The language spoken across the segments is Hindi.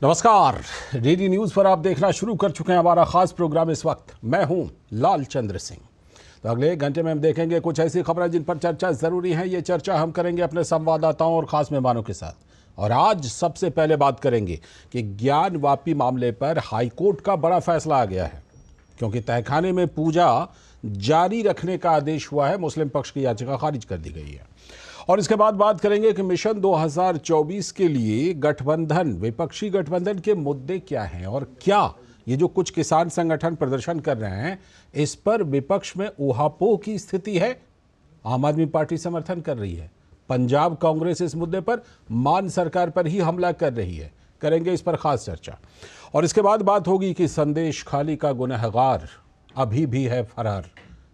नमस्कार। डीडी न्यूज पर आप देखना शुरू कर चुके हैं हमारा खास प्रोग्राम। इस वक्त मैं हूं लाल चंद्र सिंह। तो अगले 1 घंटे में हम देखेंगे कुछ ऐसी खबरें जिन पर चर्चा जरूरी है। ये चर्चा हम करेंगे अपने संवाददाताओं और खास मेहमानों के साथ। और आज सबसे पहले बात करेंगे कि ज्ञानवापी मामले पर हाईकोर्ट का बड़ा फैसला आ गया है, क्योंकि तहखाने में पूजा जारी रखने का आदेश हुआ है। मुस्लिम पक्ष की याचिका खारिज कर दी गई है। और इसके बाद बात करेंगे कि मिशन 2024 के लिए गठबंधन, विपक्षी गठबंधन के मुद्दे क्या हैं और क्या ये जो कुछ किसान संगठन प्रदर्शन कर रहे हैं इस पर विपक्ष में ऊहापोह की स्थिति है। आम आदमी पार्टी समर्थन कर रही है, पंजाब कांग्रेस इस मुद्दे पर मान सरकार पर ही हमला कर रही है। करेंगे इस पर खास चर्चा। और इसके बाद बात होगी कि संदेश खाली का गुनहगार अभी भी है फरार,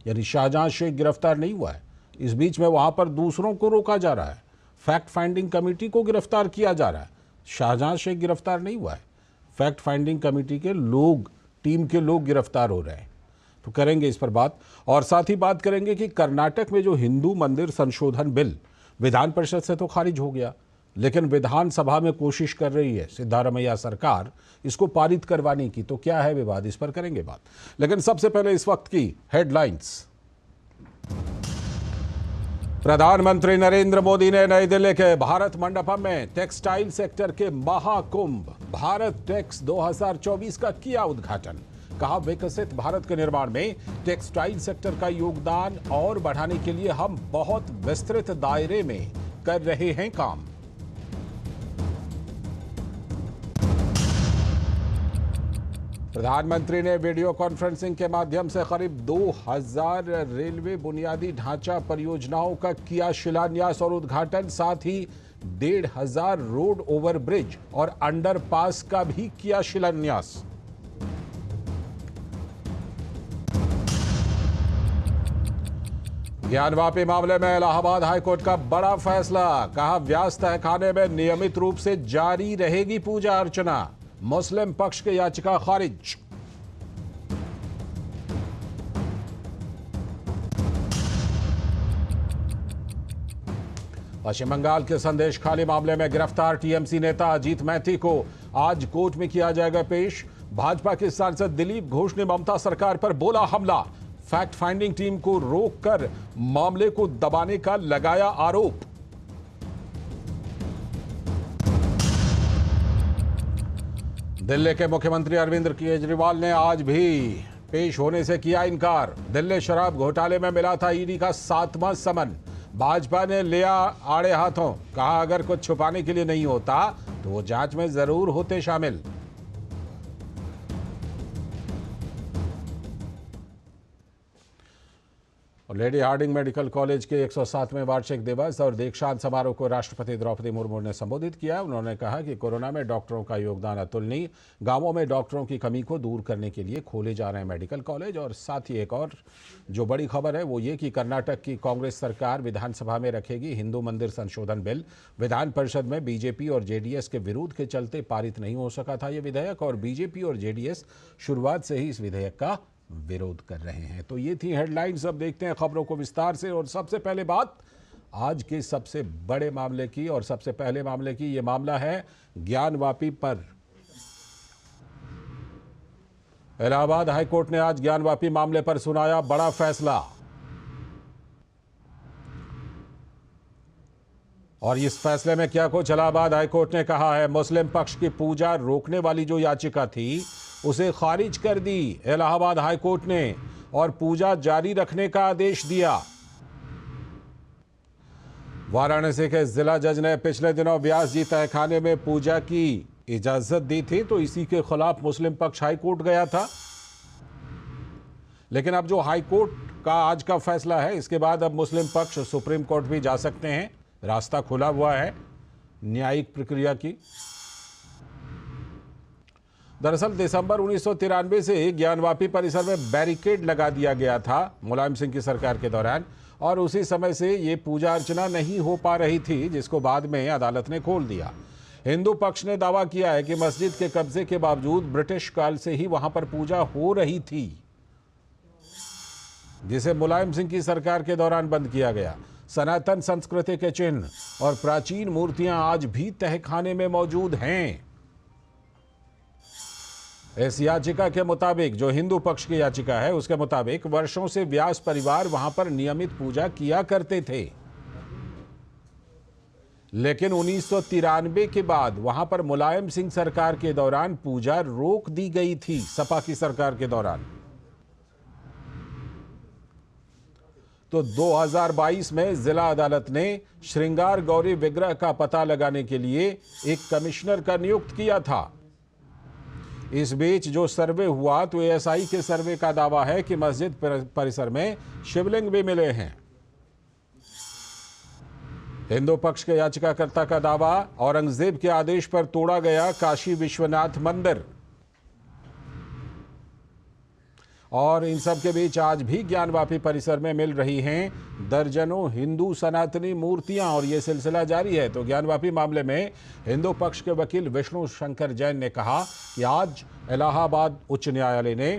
यानी शाहजहां शेख गिरफ्तार नहीं हुआ है। इस बीच में वहां पर दूसरों को रोका जा रहा है, फैक्ट फाइंडिंग कमेटी को गिरफ्तार किया जा रहा है। शाहजहां शेख गिरफ्तार नहीं हुआ है, फैक्ट फाइंडिंग कमेटी के लोग, टीम के लोग गिरफ्तार हो रहे हैं। तो करेंगे इस पर बात। और साथ ही बात करेंगे कि कर्नाटक में जो हिंदू मंदिर संशोधन बिल विधान परिषद से तो खारिज हो गया, लेकिन विधानसभा में कोशिश कर रही है सिद्धारमैया सरकार इसको पारित करवाने की। तो क्या है विवाद, इस पर करेंगे बात। लेकिन सबसे पहले इस वक्त की हेडलाइंस। प्रधानमंत्री नरेंद्र मोदी ने नई दिल्ली के भारत मंडपम में टेक्सटाइल सेक्टर के महाकुंभ भारत टेक्स 2024 का किया उद्घाटन। कहा, विकसित भारत के निर्माण में टेक्सटाइल सेक्टर का योगदान और बढ़ाने के लिए हम बहुत विस्तृत दायरे में कर रहे हैं काम। प्रधानमंत्री ने वीडियो कॉन्फ्रेंसिंग के माध्यम से करीब 2000 रेलवे बुनियादी ढांचा परियोजनाओं का किया शिलान्यास और उद्घाटन। साथ ही 1500 रोड ओवरब्रिज और अंडरपास का भी किया शिलान्यास। ज्ञानवापी मामले में इलाहाबाद हाईकोर्ट का बड़ा फैसला। कहा, व्यास तहखाने में नियमित रूप से जारी रहेगी पूजा अर्चना। मुस्लिम पक्ष की याचिका खारिज। पश्चिम बंगाल के संदेश खाली मामले में गिरफ्तार टीएमसी नेता अजीत मैथी को आज कोर्ट में किया जाएगा पेश। भाजपा के सांसद दिलीप घोष ने ममता सरकार पर बोला हमला। फैक्ट फाइंडिंग टीम को रोककर मामले को दबाने का लगाया आरोप। दिल्ली के मुख्यमंत्री अरविंद केजरीवाल ने आज भी पेश होने से किया इनकार। दिल्ली शराब घोटाले में मिला था ईडी का 7वां समन। भाजपा ने लिया आड़े हाथों। कहा, अगर कुछ छुपाने के लिए नहीं होता तो वो जांच में जरूर होते शामिल। और लेडी हार्डिंग मेडिकल कॉलेज के 107वें वार्षिक दिवस और दीक्षांत समारोह को राष्ट्रपति द्रौपदी मुर्मू ने संबोधित किया। उन्होंने कहा कि कोरोना में डॉक्टरों का योगदान अतुलनीय। गांवों में डॉक्टरों की कमी को दूर करने के लिए खोले जा रहे हैं मेडिकल कॉलेज। और साथ ही एक और जो बड़ी खबर है वो ये कि कर्नाटक की कांग्रेस सरकार विधानसभा में रखेगी हिंदू मंदिर संशोधन बिल। विधान परिषद में बीजेपी और जेडीएस के विरोध के चलते पारित नहीं हो सका था ये विधेयक, और बीजेपी और जेडीएस शुरुआत से ही इस विधेयक का विरोध कर रहे हैं। तो ये थी हेडलाइंस। अब देखते हैं खबरों को विस्तार से। और सबसे पहले बात आज के सबसे बड़े मामले की, और सबसे पहले मामले की ये मामला है ज्ञानवापी पर। इलाहाबाद हाईकोर्ट ने आज ज्ञानवापी मामले पर सुनाया बड़ा फैसला। और इस फैसले में क्या कुछ इलाहाबाद हाईकोर्ट ने कहा है। मुस्लिम पक्ष की पूजा रोकने वाली जो याचिका थी उसे खारिज कर दी इलाहाबाद हाईकोर्ट ने और पूजा जारी रखने का आदेश दिया। वाराणसी के जिला जज ने पिछले दिनों व्यास जी तहखाने में पूजा की इजाजत दी थी, तो इसी के खिलाफ मुस्लिम पक्ष हाईकोर्ट गया था। लेकिन अब जो हाईकोर्ट का आज का फैसला है, इसके बाद अब मुस्लिम पक्ष सुप्रीम कोर्ट भी जा सकते हैं। रास्ता खुला हुआ है न्यायिक प्रक्रिया की। दरअसल दिसंबर 1993 से ज्ञानवापी परिसर में बैरिकेड लगा दिया गया था मुलायम सिंह की सरकार के दौरान, और उसी समय से ये पूजा अर्चना नहीं हो पा रही थी, जिसको बाद में अदालत ने खोल दिया। हिंदू पक्ष ने दावा किया है कि मस्जिद के कब्जे के बावजूद ब्रिटिश काल से ही वहां पर पूजा हो रही थी, जिसे मुलायम सिंह की सरकार के दौरान बंद किया गया। सनातन संस्कृति के चिन्ह और प्राचीन मूर्तियां आज भी तहखाने में मौजूद हैं। इस याचिका के मुताबिक, जो हिंदू पक्ष की याचिका है उसके मुताबिक, वर्षों से व्यास परिवार वहां पर नियमित पूजा किया करते थे, लेकिन 1993 के बाद वहां पर मुलायम सिंह सरकार के दौरान पूजा रोक दी गई थी, सपा की सरकार के दौरान। तो 2022 में जिला अदालत ने श्रृंगार गौरी विग्रह का पता लगाने के लिए एक कमिश्नर का नियुक्त किया था। इस बीच जो सर्वे हुआ तो एएसआई के सर्वे का दावा है कि मस्जिद परिसर में शिवलिंग भी मिले हैं। हिंदू पक्ष के याचिकाकर्ता का दावा, औरंगजेब के आदेश पर तोड़ा गया काशी विश्वनाथ मंदिर। और इन सब के बीच आज भी ज्ञानवापी परिसर में मिल रही हैं दर्जनों हिंदू सनातनी मूर्तियां और ये सिलसिला जारी है। तो ज्ञानवापी मामले में हिंदू पक्ष के वकील विष्णु शंकर जैन ने कहा कि आज इलाहाबाद उच्च न्यायालय ने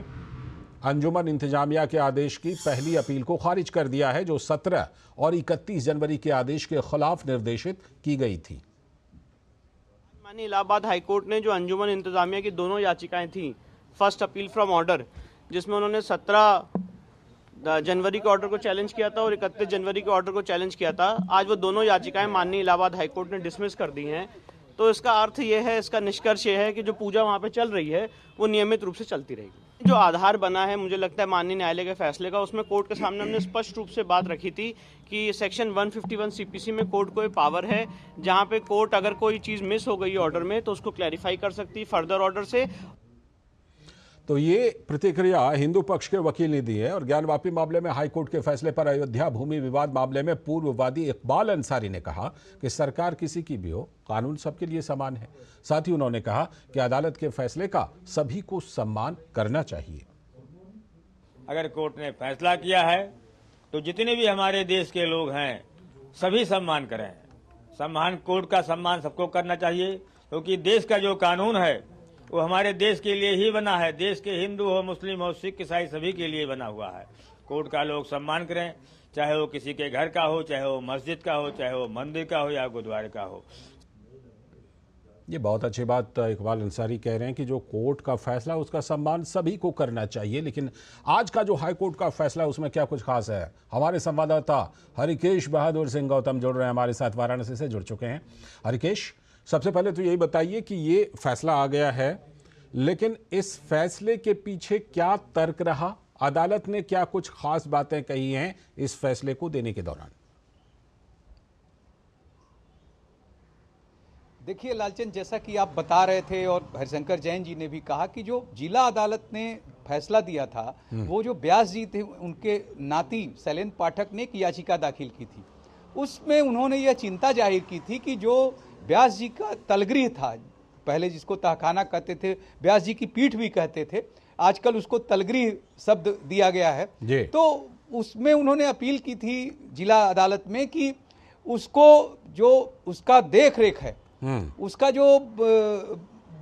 अंजुमन इंतजामिया के आदेश की पहली अपील को खारिज कर दिया है, जो 17 और 31 जनवरी के आदेश के खिलाफ निर्देशित की गई थी। माननीय इलाहाबाद हाईकोर्ट ने जो अंजुमन इंतजामिया की दोनों याचिकाएं थी, फर्स्ट अपील फ्रॉम ऑर्डर, जिसमें उन्होंने 17 जनवरी के ऑर्डर को चैलेंज किया था और 31 जनवरी के ऑर्डर को चैलेंज किया था, आज वो दोनों याचिकाएं माननीय इलाहाबाद हाईकोर्ट ने डिसमिस कर दी हैं। तो इसका अर्थ ये है, इसका निष्कर्ष ये है कि जो पूजा वहाँ पे चल रही है वो नियमित रूप से चलती रहेगी। जो आधार बना है, मुझे लगता है माननीय न्यायालय के फैसले का, उसमें कोर्ट के सामने हमने स्पष्ट रूप से बात रखी थी कि सेक्शन 151 सीपीसी में कोर्ट को ये पावर है, जहाँ पे कोर्ट अगर कोई चीज़ मिस हो गई ऑर्डर में तो उसको क्लैरिफाई कर सकती है फर्दर ऑर्डर से। तो ये प्रतिक्रिया हिंदू पक्ष के वकील ने दी है। और ज्ञानवापी मामले में हाईकोर्ट के फैसले पर अयोध्या भूमि विवाद मामले में पूर्व वादी इकबाल अंसारी ने कहा कि सरकार किसी की भी हो, कानून सबके लिए समान है। साथ ही उन्होंने कहा कि अदालत के फैसले का सभी को सम्मान करना चाहिए। अगर कोर्ट ने फैसला किया है तो जितने भी हमारे देश के लोग हैं सभी सम्मान करें। सम्मान, कोर्ट का सम्मान सबको करना चाहिए, क्योंकि देश का जो कानून है वो हमारे देश के लिए ही बना है। देश के हिंदू हो, मुस्लिम हो, सिख, ईसाई सभी के लिए बना हुआ है। कोर्ट का लोग सम्मान करें, चाहे वो किसी के घर का हो, चाहे वो मस्जिद का हो, चाहे वो मंदिर का हो या गुरुद्वारे का हो। ये बहुत अच्छी बात इकबाल अंसारी कह रहे हैं कि जो कोर्ट का फैसला उसका सम्मान सभी को करना चाहिए। लेकिन आज का जो हाई कोर्ट का फैसला उसमें क्या कुछ खास है? हमारे संवाददाता हरिकेश बहादुर सिंह गौतम जुड़ रहे हैं हमारे साथ, वाराणसी से जुड़ चुके हैं। हरिकेश, सबसे पहले तो यही बताइए कि ये फैसला आ गया है, लेकिन इस फैसले के पीछे क्या तर्क रहा? अदालत ने क्या कुछ खास बातें कही हैं इस फैसले को देने के दौरान? देखिए लालचंद, जैसा कि आप बता रहे थे और हरिशंकर जैन जी ने भी कहा कि जो जिला अदालत ने फैसला दिया था, वो जो व्यास जी थे उनके नाती शैलेंद्र पाठक ने एक याचिका दाखिल की थी। उसमें उन्होंने यह चिंता जाहिर की थी कि जो व्यास जी का तलगृह था, पहले जिसको तहखाना कहते थे, व्यास जी की पीठ भी कहते थे, आजकल उसको तलगृह शब्द दिया गया है। तो उसमें उन्होंने अपील की थी जिला अदालत में कि उसको जो उसका देख रेख है, उसका जो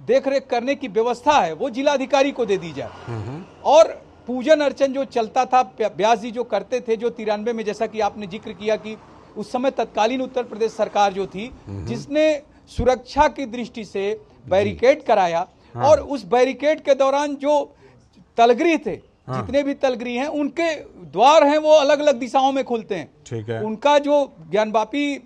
देख रेख करने की व्यवस्था है वो जिलाधिकारी को दे दी जाए। और पूजन अर्चन जो चलता था, व्यास जी जो करते थे, जो 93 में, जैसा कि आपने जिक्र किया कि उस समय तत्कालीन उत्तर प्रदेश सरकार जो थी, जिसने सुरक्षा की दृष्टि से बैरिकेड कराया, और उस बैरिकेड के दौरान जो तलगृह थे, जितने भी तलगृह हैं, उनके द्वार हैं वो अलग अलग दिशाओं में खुलते हैं। ठीक है। उनका जो ज्ञानवापी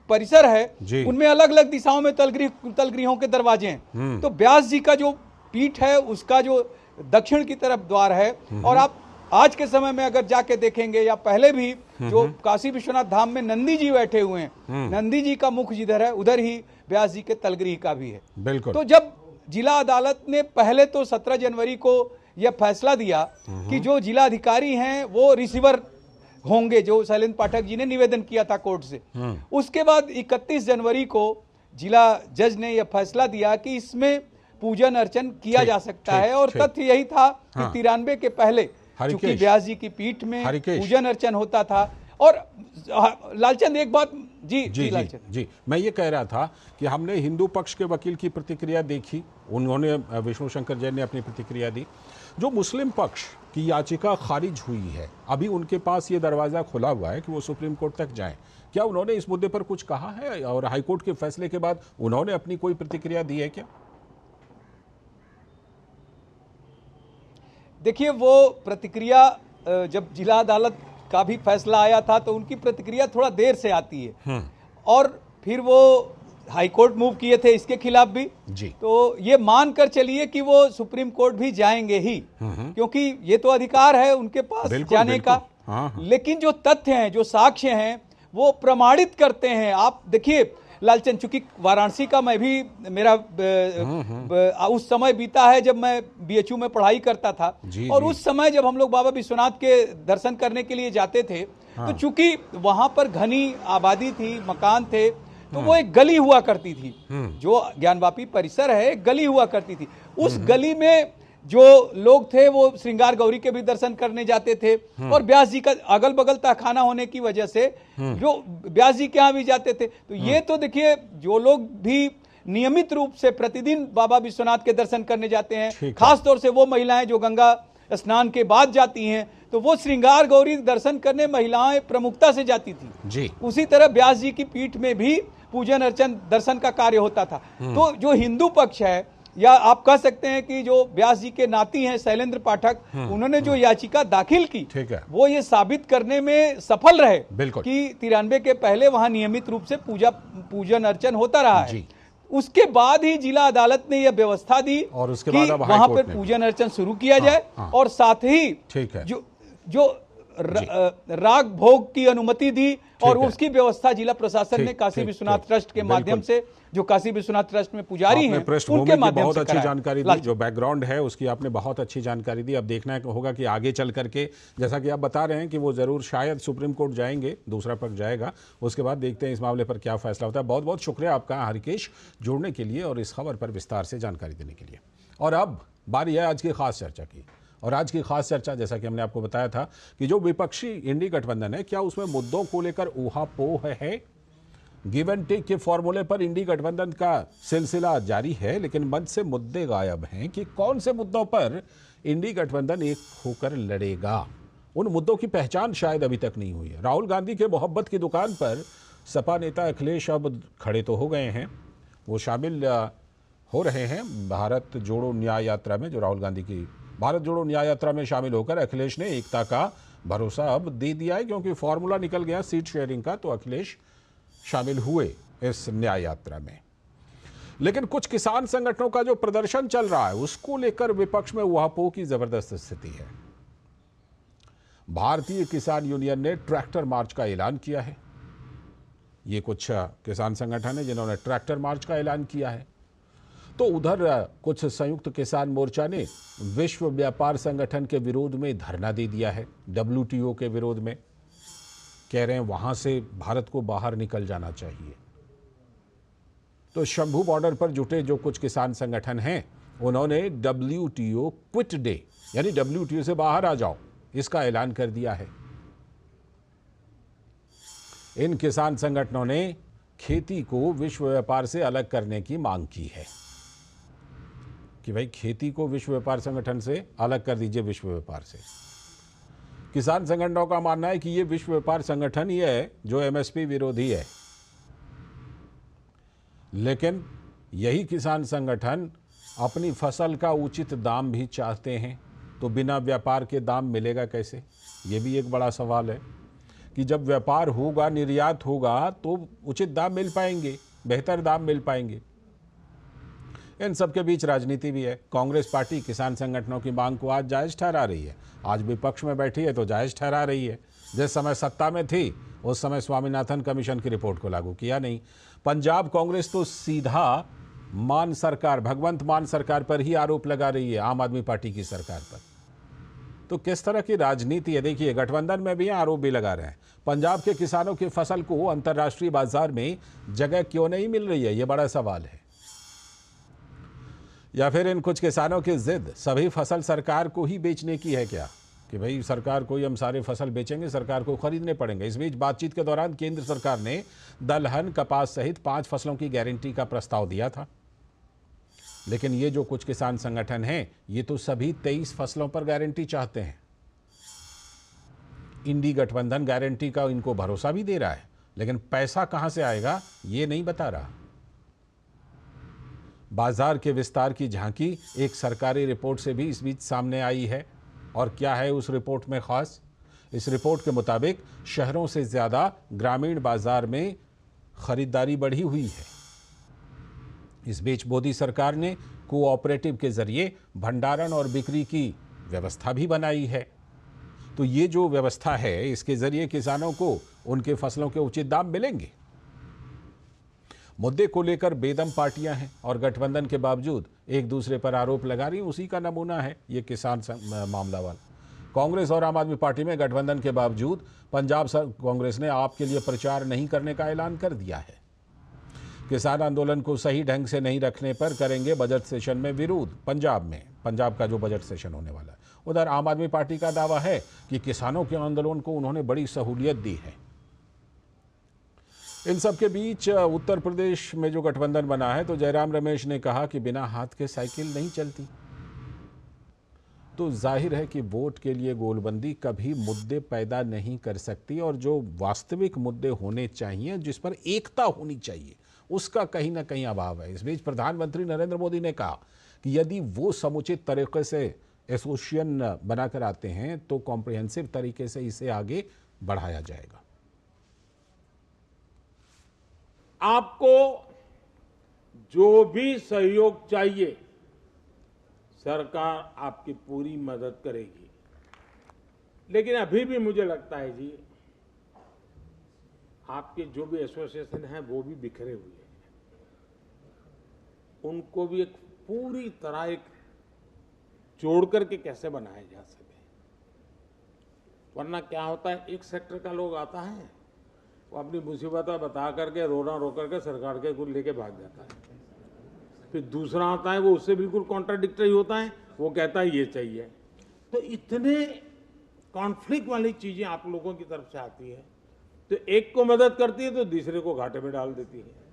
परिसर है उनमें अलग अलग दिशाओं में तलगृहों के दरवाजे हैं। तो व्यास जी का जो पीठ है उसका जो दक्षिण की तरफ द्वार है, और आप आज के समय में अगर जाके देखेंगे या पहले भी जो काशी विश्वनाथ धाम में नंदी जी बैठे हुए हैं, नंदी जी का मुख जिधर है उधर ही व्यास जी के तलगृह का भी है। बिल्कुल। तो जब जिला अदालत ने पहले तो 17 जनवरी को यह फैसला दिया कि जो जिला अधिकारी हैं वो रिसीवर होंगे, जो शैलेंद्र पाठक जी ने निवेदन किया था कोर्ट से, उसके बाद 31 जनवरी को जिला जज ने यह फैसला दिया कि इसमें पूजन अर्चन किया जा सकता है। और तथ्य यही था कि 93 के पहले चूंकि व्यास जी की पीठ में पूजन अर्चन होता था। और लालचंद एक बात जी लालचंद जी, मैं ये कह रहा था कि हमने हिंदू पक्ष के वकील की प्रतिक्रिया देखी, उन्होंने, विष्णु शंकर जैन ने अपनी प्रतिक्रिया दी। जो मुस्लिम पक्ष की याचिका खारिज हुई है, अभी उनके पास ये दरवाज़ा खुला हुआ है कि वो सुप्रीम कोर्ट तक जाएं। क्या उन्होंने इस मुद्दे पर कुछ कहा है, और हाईकोर्ट के फैसले के बाद उन्होंने अपनी कोई प्रतिक्रिया दी है क्या? देखिए, वो प्रतिक्रिया जब जिला अदालत का भी फैसला आया था तो उनकी प्रतिक्रिया थोड़ा देर से आती है, और फिर वो हाईकोर्ट मूव किए थे इसके खिलाफ भी जी। तो ये मान कर चलिए कि वो सुप्रीम कोर्ट भी जाएंगे ही, क्योंकि ये तो अधिकार है उनके पास जाने का। लेकिन जो तथ्य हैं, जो साक्ष्य हैं, वो प्रमाणित करते हैं। आप देखिए लालचंद, चूंकि वाराणसी का मैं भी मेरा उस समय बीता है जब मैं बीएचयू में पढ़ाई करता था, और उस समय जब हम लोग बाबा विश्वनाथ के दर्शन करने के लिए जाते थे, तो चूंकि वहां पर घनी आबादी थी, मकान थे, तो वो एक गली हुआ करती थी, जो ज्ञानवापी परिसर है, एक गली हुआ करती थी। उस गली में जो लोग थे वो श्रृंगार गौरी के भी दर्शन करने जाते थे, और व्यास जी का अगल बगल तहखाना होने की वजह से जो व्यास जी के यहाँ भी जाते थे। तो ये तो देखिए, जो लोग भी नियमित रूप से प्रतिदिन बाबा विश्वनाथ के दर्शन करने जाते हैं, खास तौर से वो महिलाएं जो गंगा स्नान के बाद जाती हैं, तो वो श्रृंगार गौरी दर्शन करने महिलाएं प्रमुखता से जाती थी जी। उसी तरह व्यास जी की पीठ में भी पूजन अर्चन दर्शन का कार्य होता था। तो जो हिंदू पक्ष है, या आप कह सकते हैं कि जो व्यास जी के नाती हैं शैलेंद्र पाठक, उन्होंने जो याचिका दाखिल की, वो ये साबित करने में सफल रहे कि 93 के पहले वहां नियमित रूप से पूजन अर्चन होता रहा है। उसके बाद ही जिला अदालत ने यह व्यवस्था दी और उसके बाद वहां पर पूजन अर्चन शुरू किया जाए, और साथ ही जो राग भोग की अनुमति दी, और उसकी व्यवस्था जिला प्रशासन ने काशी विश्वनाथ ट्रस्ट के माध्यम से, जो काशी विश्वनाथ ट्रस्ट में पुजारी हैं, उनके माध्यम से बहुत अच्छी जानकारी दी। जो बैकग्राउंड है उसकी आपने बहुत अच्छी जानकारी दी। अब देखना होगा कि आगे चल करके, जैसा कि आप बता रहे हैं कि वो जरूर शायद सुप्रीम कोर्ट जाएंगे, दूसरा पक्ष जाएगा, उसके बाद देखते हैं इस मामले पर क्या फैसला होता है। बहुत बहुत शुक्रिया आपका हरिकेश, जुड़ने के लिए और इस खबर पर विस्तार से जानकारी देने के लिए। और अब बारी है आज की खास चर्चा की, और आज की खास चर्चा, जैसा कि हमने आपको बताया था कि जो विपक्षी इंडी गठबंधन है, क्या उसमें मुद्दों को लेकर ऊहापोह है? गिव एंड टेक के फॉर्मूले पर इंडी गठबंधन का सिलसिला जारी है, लेकिन मंच से मुद्दे गायब हैं कि कौन से मुद्दों पर इंडी गठबंधन एक होकर लड़ेगा। उन मुद्दों की पहचान शायद अभी तक नहीं हुई है। राहुल गांधी के मोहब्बत की दुकान पर सपा नेता अखिलेश अब खड़े तो हो गए हैं, वो शामिल हो रहे हैं भारत जोड़ो न्याय यात्रा में। जो राहुल गांधी की भारत जोड़ो न्याय यात्रा में शामिल होकर अखिलेश ने एकता का भरोसा अब दे दिया है, क्योंकि फॉर्मूला निकल गया सीट शेयरिंग का, तो अखिलेश शामिल हुए इस न्याय यात्रा में। लेकिन कुछ किसान संगठनों का जो प्रदर्शन चल रहा है, उसको लेकर विपक्ष में ऊहापोह की जबरदस्त स्थिति है। भारतीय किसान यूनियन ने ट्रैक्टर मार्च का ऐलान किया है। ये कुछ किसान संगठन है जिन्होंने ट्रैक्टर मार्च का ऐलान किया है। तो उधर कुछ संयुक्त किसान मोर्चा ने विश्व व्यापार संगठन के विरोध में धरना दे दिया है, WTO के विरोध में। कह रहे हैं वहां से भारत को बाहर निकल जाना चाहिए। तो शंभू बॉर्डर पर जुटे जो कुछ किसान संगठन हैं, उन्होंने WTO क्विट डे, यानी WTO से बाहर आ जाओ, इसका ऐलान कर दिया है। इन किसान संगठनों ने खेती को विश्व व्यापार से अलग करने की मांग की है कि भाई खेती को विश्व व्यापार संगठन से अलग कर दीजिए, विश्व व्यापार से। किसान संगठनों का मानना है कि ये विश्व व्यापार संगठन ही है जो MSP विरोधी है। लेकिन यही किसान संगठन अपनी फसल का उचित दाम भी चाहते हैं, तो बिना व्यापार के दाम मिलेगा कैसे? ये भी एक बड़ा सवाल है कि जब व्यापार होगा, निर्यात होगा, तो उचित दाम मिल पाएंगे, बेहतर दाम मिल पाएंगे। इन सब के बीच राजनीति भी है। कांग्रेस पार्टी किसान संगठनों की मांग को आज जायज़ ठहरा रही है। आज विपक्ष में बैठी है तो जायज़ ठहरा रही है। जिस समय सत्ता में थी उस समय स्वामीनाथन कमीशन की रिपोर्ट को लागू किया नहीं। पंजाब कांग्रेस तो सीधा मान सरकार, भगवंत मान सरकार पर ही आरोप लगा रही है, आम आदमी पार्टी की सरकार पर। तो किस तरह की राजनीति है? देखिए, गठबंधन में भी आरोप भी लगा रहे हैं। पंजाब के किसानों की फसल को अंतर्राष्ट्रीय बाजार में जगह क्यों नहीं मिल रही है, ये बड़ा सवाल है। या फिर इन कुछ किसानों की जिद सभी फसल सरकार को ही बेचने की है क्या, कि भाई सरकार को ही हम सारे फसल बेचेंगे, सरकार को खरीदने पड़ेंगे। इस बीच बातचीत के दौरान केंद्र सरकार ने दलहन, कपास सहित 5 फसलों की गारंटी का प्रस्ताव दिया था। लेकिन ये जो कुछ किसान संगठन हैं, ये तो सभी 23 फसलों पर गारंटी चाहते हैं। इंडी गठबंधन गारंटी का इनको भरोसा भी दे रहा है, लेकिन पैसा कहां से आएगा ये नहीं बता रहा। बाजार के विस्तार की झांकी एक सरकारी रिपोर्ट से भी इस बीच सामने आई है। और क्या है उस रिपोर्ट में खास? इस रिपोर्ट के मुताबिक शहरों से ज्यादा ग्रामीण बाजार में खरीदारी बढ़ी हुई है। इस बीच मोदी सरकार ने कोऑपरेटिव के जरिए भंडारण और बिक्री की व्यवस्था भी बनाई है। तो ये जो व्यवस्था है, इसके जरिए किसानों को उनके फसलों के उचित दाम मिलेंगे। मुद्दे को लेकर बेदम पार्टियां हैं और गठबंधन के बावजूद एक दूसरे पर आरोप लगा रही, उसी का नमूना है ये किसान मामला वाला। कांग्रेस और आम आदमी पार्टी में गठबंधन के बावजूद पंजाब कांग्रेस ने आप के लिए प्रचार नहीं करने का ऐलान कर दिया है। किसान आंदोलन को सही ढंग से नहीं रखने पर करेंगे बजट सेशन में विरोध। पंजाब का जो बजट सेशन होने वाला है, उधर आम आदमी पार्टी का दावा है कि किसानों के आंदोलन को उन्होंने बड़ी सहूलियत दी है। इन सब के बीच उत्तर प्रदेश में जो गठबंधन बना है, तो जयराम रमेश ने कहा कि बिना हाथ के साइकिल नहीं चलती। तो जाहिर है कि वोट के लिए गोलबंदी कभी मुद्दे पैदा नहीं कर सकती, और जो वास्तविक मुद्दे होने चाहिए, जिस पर एकता होनी चाहिए, उसका कहीं ना कहीं अभाव है। इस बीच प्रधानमंत्री नरेंद्र मोदी ने कहा कि यदि वो समुचित तरीके से एसोसिएशन बनाकर आते हैं तो कॉम्प्रिहेंसिव तरीके से इसे आगे बढ़ाया जाएगा। आपको जो भी सहयोग चाहिए, सरकार आपकी पूरी मदद करेगी। लेकिन अभी भी मुझे लगता है जी, आपके जो भी एसोसिएशन हैं वो भी बिखरे हुए हैं। उनको भी एक पूरी तरह एक जोड़ करके कैसे बनाया जा सके, वरना क्या होता है, एक सेक्टर का लोग आता है, वो अपनी मुसीबतें बता करके रोना रो करके सरकार के गुल लेके भाग जाता है। फिर दूसरा आता है, वो उससे बिल्कुल कॉन्ट्राडिक्टरी होता है, वो कहता है ये चाहिए। तो इतने कॉन्फ्लिक्ट वाली चीजें आप लोगों की तरफ से आती है, तो एक को मदद करती है तो दूसरे को घाटे में डाल देती है।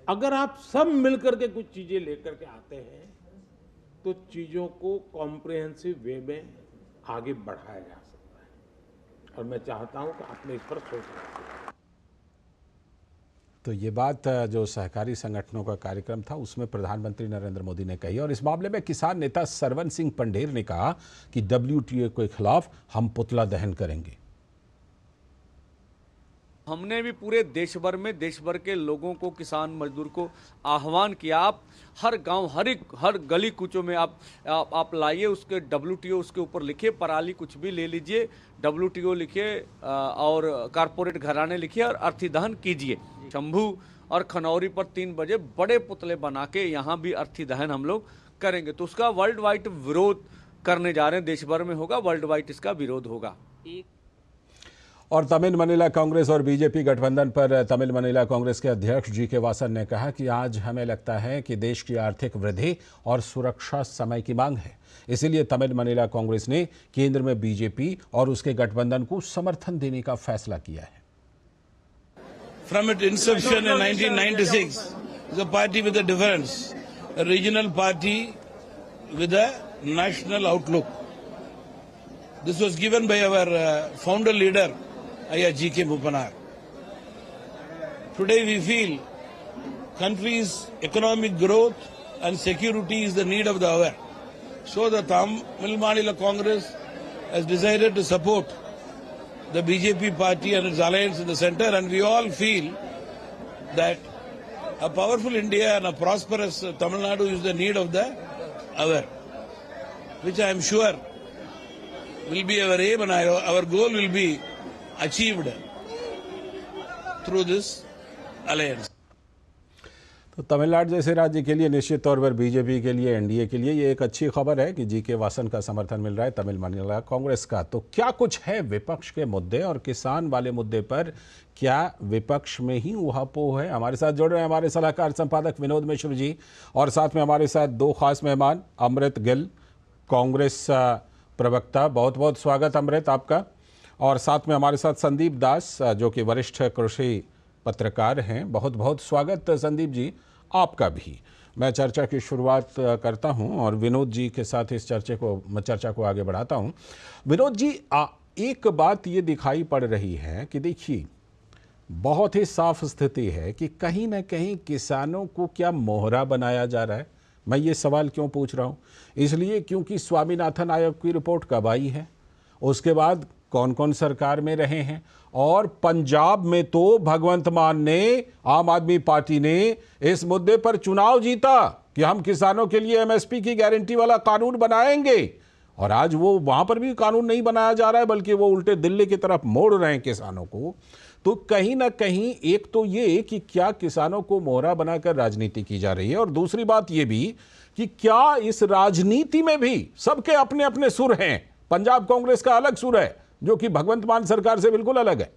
अगर आप सब मिलकर के कुछ चीजें लेकर के आते हैं तो चीजों को कॉम्प्रिहेंसिव वे में आगे बढ़ाया जा सकता है, और मैं चाहता हूं कि आपने इस पर सोचना। तो ये बात जो सहकारी संगठनों का कार्यक्रम था उसमें प्रधानमंत्री नरेंद्र मोदी ने कही, और इस मामले में किसान नेता सरवन सिंह पंडेर ने कहा कि WTO के खिलाफ हम पुतला दहन करेंगे। हमने भी पूरे देश भर में देश भर के लोगों को, किसान मजदूर को आह्वान किया, आप हर गांव, हर गली कूचों में आप लाइए उसके WTO, उसके ऊपर लिखिए, पराली कुछ भी ले लीजिए, WTO लिखिए और कारपोरेट घराने लिखिए और अर्थी दहन कीजिए। शंभू और खनौरी पर 3 बजे बड़े पुतले बना के यहाँ भी अर्थी दहन हम लोग करेंगे। तो उसका वर्ल्ड वाइड विरोध करने जा रहे हैं, देश भर में होगा, वर्ल्ड वाइड इसका विरोध होगा। और तमिल मनीला कांग्रेस और बीजेपी गठबंधन पर तमिल मनीला कांग्रेस के अध्यक्ष GK वासन ने कहा कि आज हमें लगता है कि देश की आर्थिक वृद्धि और सुरक्षा समय की मांग है, इसीलिए तमिल मनीला कांग्रेस ने केंद्र में बीजेपी और उसके गठबंधन को समर्थन देने का फैसला किया है। From its inception in 1996, is a party with a difference, a regional party with a national outlook. This was given by our founder leader, GK Mupanar. Today we feel country's economic growth and security is the need of the hour. So the Tamil Maanila Congress has decided to support the BJP party and its alliance in the center, and we all feel that a powerful India and a prosperous Tamil Nadu is the need of the hour, which I am sure will be our aim, and our goal will be achieved through this alliance. तो तमिलनाडु जैसे राज्य के लिए निश्चित तौर पर बीजेपी के लिए, NDA के लिए ये एक अच्छी खबर है कि GK वासन का समर्थन मिल रहा है तमिल मनीला कांग्रेस का। तो क्या कुछ है विपक्ष के मुद्दे, और किसान वाले मुद्दे पर क्या विपक्ष में ही ऊहापोह है? हमारे साथ जुड़ रहे हैं हमारे सलाहकार संपादक विनोद मिश्र जी, और साथ में हमारे साथ 2 खास मेहमान, अमृत गिल कांग्रेस प्रवक्ता, बहुत बहुत स्वागत अमृत आपका, और साथ में हमारे साथ संदीप दास जो कि वरिष्ठ कृषि पत्रकार हैं, बहुत बहुत स्वागत संदीप जी आपका भी। मैं चर्चा की शुरुआत करता हूं और विनोद जी के साथ इस चर्चा को आगे बढ़ाता हूं। विनोद जी, एक बात ये दिखाई पड़ रही है कि देखिए, बहुत ही साफ स्थिति है कि कहीं ना कहीं किसानों को क्या मोहरा बनाया जा रहा है, मैं ये सवाल क्यों पूछ रहा हूँ? इसलिए क्योंकि स्वामीनाथन आयोग की रिपोर्ट कब आई है, उसके बाद कौन कौन सरकार में रहे हैं, और पंजाब में तो भगवंत मान ने, आम आदमी पार्टी ने इस मुद्दे पर चुनाव जीता कि हम किसानों के लिए एमएसपी की गारंटी वाला कानून बनाएंगे, और आज वो वहां पर भी कानून नहीं बनाया जा रहा है, बल्कि वो उल्टे दिल्ली की तरफ मोड़ रहे हैं किसानों को। तो कहीं ना कहीं एक तो ये कि क्या किसानों को मोहरा बनाकर राजनीति की जा रही है, और दूसरी बात ये भी कि क्या इस राजनीति में भी सबके अपने अपने सुर हैं। पंजाब कांग्रेस का अलग सुर है जो कि भगवंत मान सरकार से बिल्कुल अलग है।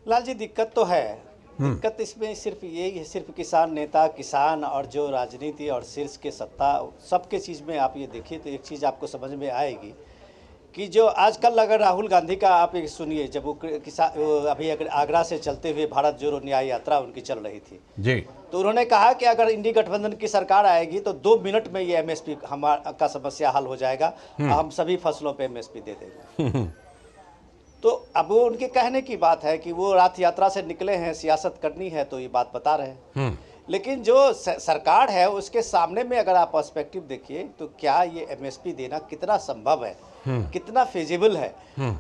लाल जी, दिक्कत तो है। दिक्कत इसमें सिर्फ यही है, सिर्फ किसान नेता, किसान और जो राजनीति और शीर्ष के सत्ता, सबके चीज़ में आप ये देखिए तो एक चीज़ आपको समझ में आएगी कि जो आजकल अगर राहुल गांधी का आप एक सुनिए, जब वो अभी अगर आगरा से चलते हुए भारत जोड़ो न्याय यात्रा उनकी चल रही थी जी, तो उन्होंने कहा कि अगर इंडी गठबंधन की सरकार आएगी तो 2 मिनट में ये एमएसपी हमारा का समस्या हल हो जाएगा, हम सभी फसलों पे एमएसपी दे देंगे। तो अब वो उनके कहने की बात है कि वो रथ यात्रा से निकले हैं, सियासत करनी है तो ये बात बता रहे हैं। लेकिन जो सरकार है उसके सामने में अगर आप पर्सपेक्टिव देखिए तो क्या ये एमएसपी देना कितना संभव है, कितना फिजिबल है,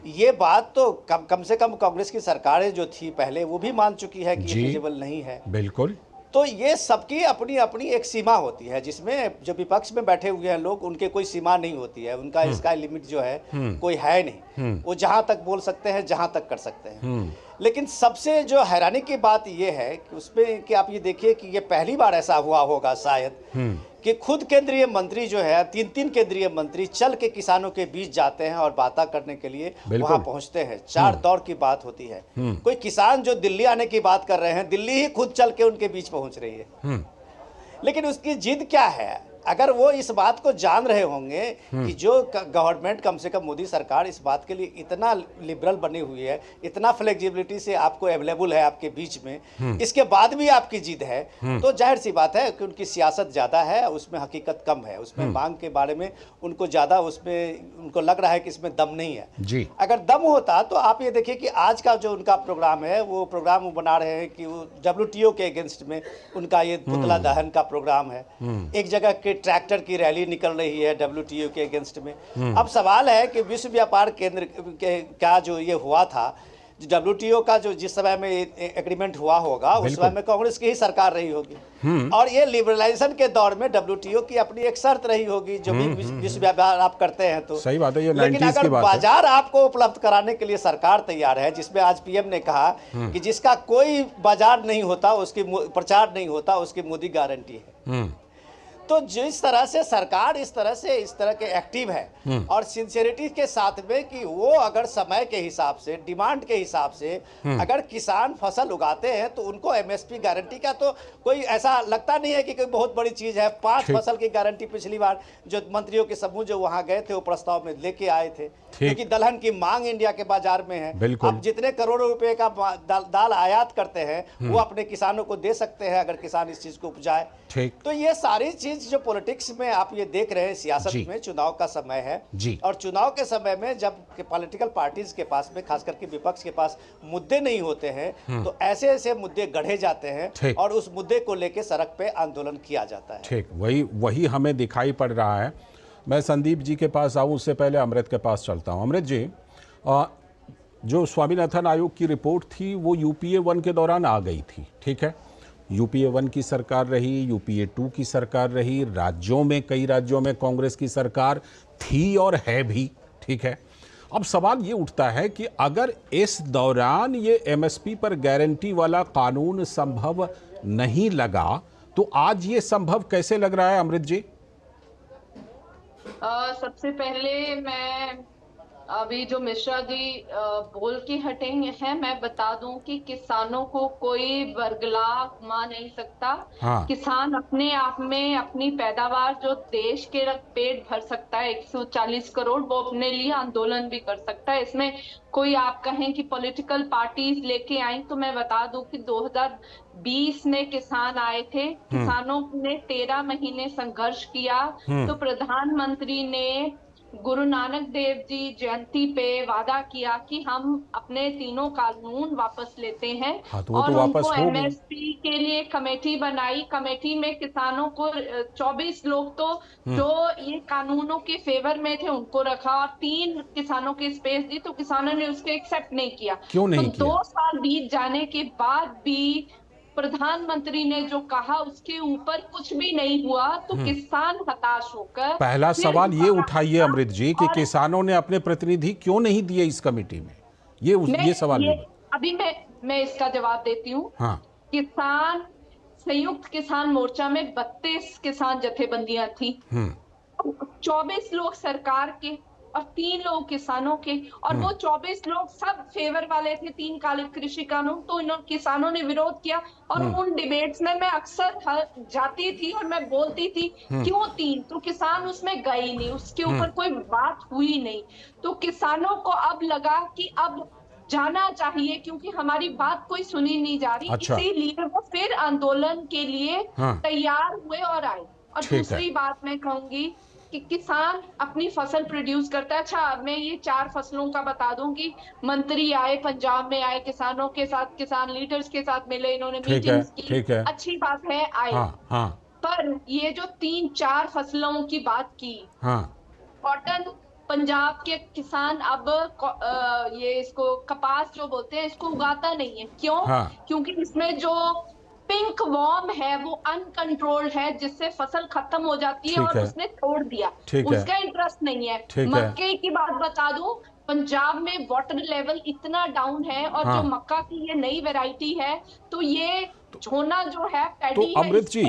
ये बात तो कम से कम कांग्रेस की सरकारें जो थी पहले वो भी मान चुकी है कि ये फिजिबल नहीं है। बिल्कुल। तो ये सबकी अपनी अपनी एक सीमा होती है, जिसमें जो विपक्ष में बैठे हुए हैं लोग, उनके कोई सीमा नहीं होती है, उनका इसका लिमिट जो है कोई है नहीं, वो जहां तक बोल सकते हैं, जहां तक कर सकते हैं। लेकिन सबसे जो हैरानी की बात ये है कि उसमें कि आप ये देखिए कि ये पहली बार ऐसा हुआ होगा शायद कि खुद केंद्रीय मंत्री जो है, 3 केंद्रीय मंत्री चल के किसानों के बीच जाते हैं और बातें करने के लिए वहां पहुंचते हैं। 4 दौर की बात होती है। कोई किसान जो दिल्ली आने की बात कर रहे हैं, दिल्ली ही खुद चल के उनके बीच पहुंच रही है। लेकिन उसकी जिद क्या है? अगर वो इस बात को जान रहे होंगे कि जो गवर्नमेंट, कम से कम मोदी सरकार इस बात के लिए इतना लिबरल बनी हुई है, इतना फ्लेक्सिबिलिटी से आपको अवेलेबल है आपके बीच में, इसके बाद भी आपकी जिद है, तो जाहिर सी बात है कि उनकी सियासत ज़्यादा है, उसमें हकीकत कम है, उसमें मांग के बारे में उनको ज़्यादा, उसमें उनको लग रहा है कि इसमें दम नहीं है जी। अगर दम होता तो आप ये देखिए कि आज का जो उनका प्रोग्राम है, वो प्रोग्राम बना रहे हैं कि वो WTO के अगेंस्ट में उनका ये पुतला दहन का प्रोग्राम है। एक जगह के ट्रैक्टर की रैली निकल रही है WTO के अगेंस्ट में। अब सवाल है कि विश्व व्यापार केंद्र का जो ये हुआ था, WTO का जो जिस समय में एग्रीमेंट हुआ होगा उस समय में कांग्रेस की ही सरकार रही होगी, और ये लिबरलाइजेशन के दौर में WTO की अपनी एक शर्त रही होगी, जो भी विश्व व्यापार आप करते हैं तो सही बात है। ये लेकिन अगर बाजार आपको उपलब्ध कराने के लिए सरकार तैयार है, जिसमें आज PM ने कहा कि जिसका कोई बाजार नहीं होता, उसकी प्रचार नहीं होता, उसकी मोदी गारंटी है। तो जिस तरह से सरकार इस तरह के एक्टिव है और सिंसियरिटी के साथ में कि वो अगर समय के हिसाब से, डिमांड के हिसाब से अगर किसान फसल उगाते हैं तो उनको MSP गारंटी का तो कोई ऐसा लगता नहीं है कि कोई बहुत बड़ी चीज है। 5 फसल की गारंटी पिछली बार जो मंत्रियों के समूह जो वहां गए थे वो प्रस्ताव में लेके आए थे, क्योंकि दलहन की मांग इंडिया के बाजार में है। अब जितने करोड़ों रुपए का दाल आयात करते हैं वो अपने किसानों को दे सकते हैं अगर किसान इस चीज को उपजाए। तो ये सारी चीज जो पॉलिटिक्स में आप ये देख रहे हैं, सियासत में चुनाव का समय है और चुनाव के समय में जब पॉलिटिकल पार्टीज के पास में, खास करके विपक्ष के पास मुद्दे नहीं होते हैं तो ऐसे ऐसे मुद्दे गढ़े जाते हैं और उस मुद्दे को लेकर सड़क पे आंदोलन किया जाता है। ठीक, वही हमें दिखाई पड़ रहा है। मैं संदीप जी के पास आऊं उससे पहले अमृत के पास चलता हूं। अमृत जी, जो स्वामीनाथन आयोग की रिपोर्ट थी वो UPA 1 के दौरान आ गई थी, ठीक है। UPA 1 की सरकार रही, UPA 2 की सरकार रही, राज्यों में कई राज्यों में कांग्रेस की सरकार थी और है भी, ठीक है। अब सवाल ये उठता है कि अगर इस दौरान ये MSP पर गारंटी वाला कानून संभव नहीं लगा तो आज ये संभव कैसे लग रहा है अमृत जी? सबसे पहले मैं अभी जो मिश्रा जी बोल के हटे हैं, मैं बता दूं कि किसानों को कोई वर्गला मा नहीं सकता। हाँ। किसान अपने आप में अपनी पैदावार जो देश के पेट भर सकता है 140 करोड़, वो अपने लिए आंदोलन भी कर सकता है। इसमें कोई आप कहें कि पॉलिटिकल पार्टीज लेके आई, तो मैं बता दूं कि 2020 में किसान आए थे, किसानों ने 13 महीने संघर्ष किया, तो प्रधानमंत्री ने गुरु नानक देव जी जयंती पे वादा किया कि हम अपने तीनों कानून वापस लेते हैं। हाँ, तो वो और तो वापस उनको हो गई। एमएसपी के लिए कमेटी बनाई। कमेटी में किसानों को 24 लोग तो जो ये कानूनों के फेवर में थे उनको रखा और 3 किसानों की स्पेस दी, तो किसानों ने उसको एक्सेप्ट नहीं किया। क्यों नहीं तो किया? 2 साल बीत जाने के बाद भी प्रधानमंत्री ने जो कहा उसके ऊपर कुछ भी नहीं हुआ, तो किसान हताश होकर पहला फिर सवाल ये दोबारा उठाइए अमृत जी कि और किसानों ने अपने प्रतिनिधि क्यों नहीं दिए इस कमेटी में, ये सवाल भी। अभी मैं इसका जवाब देती हूँ। हाँ, किसान संयुक्त किसान मोर्चा में 32 किसान जथेबंदियां थी। 24 लोग सरकार के और 3 लोग किसानों के, और वो 24 लोग सब फेवर वाले थे 3 काले कृषि कानून। तो किसानों ने विरोध किया और उन डिबेट्स में मैं अक्सर जाती थी और मैं बोलती थी क्यों 3, तो किसान उसमें गए ही नहीं, उसके ऊपर कोई बात हुई नहीं। तो किसानों को अब लगा कि अब जाना चाहिए क्योंकि हमारी बात कोई सुनी नहीं जा रही। अच्छा। इसीलिए वो फिर आंदोलन के लिए तैयार हुए और आए। और दूसरी बात मैं कहूंगी कि किसान अपनी फसल प्रोड्यूस करता है। अच्छा, मैं ये 4 फसलों का बता दूं कि मंत्री आए, पंजाब में आए, किसानों के साथ, किसान लीडर्स के साथ मिले, इन्होंने मीटिंग्स की। ठीक है। अच्छी बात है, आए। हाँ। पर ये जो 3-4 फसलों की बात की, कॉटन, पंजाब के किसान अब ये इसको कपास जो बोलते हैं इसको उगाता नहीं है। क्यों? क्योंकि इसमें जो पिंक वॉर्म है वो अनकंट्रोल्ड है, जिससे फसल खत्म हो जाती है और उसने छोड़ दिया। उसका इंटरेस्ट नहीं है। मक्के की बात बता दूं, पंजाब में वाटर लेवल इतना डाउन है और जो मक्का की ये नई वैरायटी है, तो ये झोना जो है पैडी तो अमृत जी,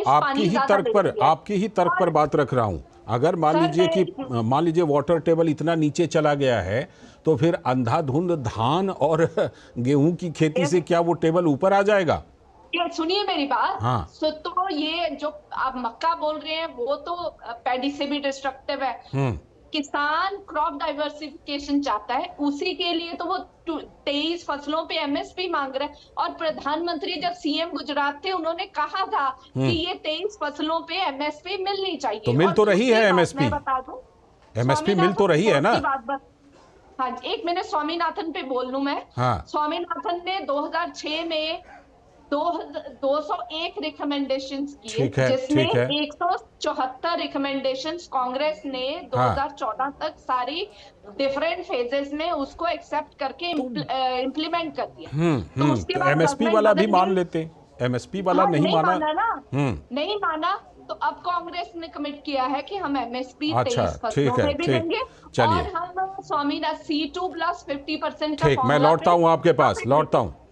आपकी ही तर्क पर बात रख रहा हूँ। अगर मान लीजिए वाटर टेबल इतना नीचे चला गया है, तो फिर अंधाधुंध धान और गेहूं की खेती से क्या वो टेबल ऊपर आ जाएगा? ये सुनिए मेरी बात। तो ये जो आप मक्का बोल रहे हैं वो तो पैडी से भी डिस्ट्रक्टिव है। किसान क्रॉप डाइवर्सिफिकेशन चाहता है, उसी के लिए तो वो 23 फसलों पे एमएसपी मांग रहा है। और प्रधानमंत्री जब सीएम गुजरात थे उन्होंने कहा था कि ये 23 फसलों पे एमएसपी मिलनी चाहिए। तो मिल तो रही है एमएसपी, बता दूं, एमएसपी मिल तो रही है ना? हाँ, 1 मिनट स्वामीनाथन पे बोल लूं मैं। स्वामीनाथन ने 2006 में 201 रिकमेंडेशंस किए, जिसमें 174 रिकमेंडेशंस कांग्रेस ने 2014 तक सारी डिफरेंट फेजेस में उसको एक्सेप्ट करके इम्प्लीमेंट कर दिया। तो उसके बाद एमएसपी वाला भी मान लेते, एमएसपी वाला नहीं माना नहीं माना, तो अब कांग्रेस ने कमिट किया है कि हम एमएसपी 23 फसलों में भी देंगे। और हम स्वामीनाथन C2 प्लस 50% का। ठीक, मैं लौटता हूँ आपके पास,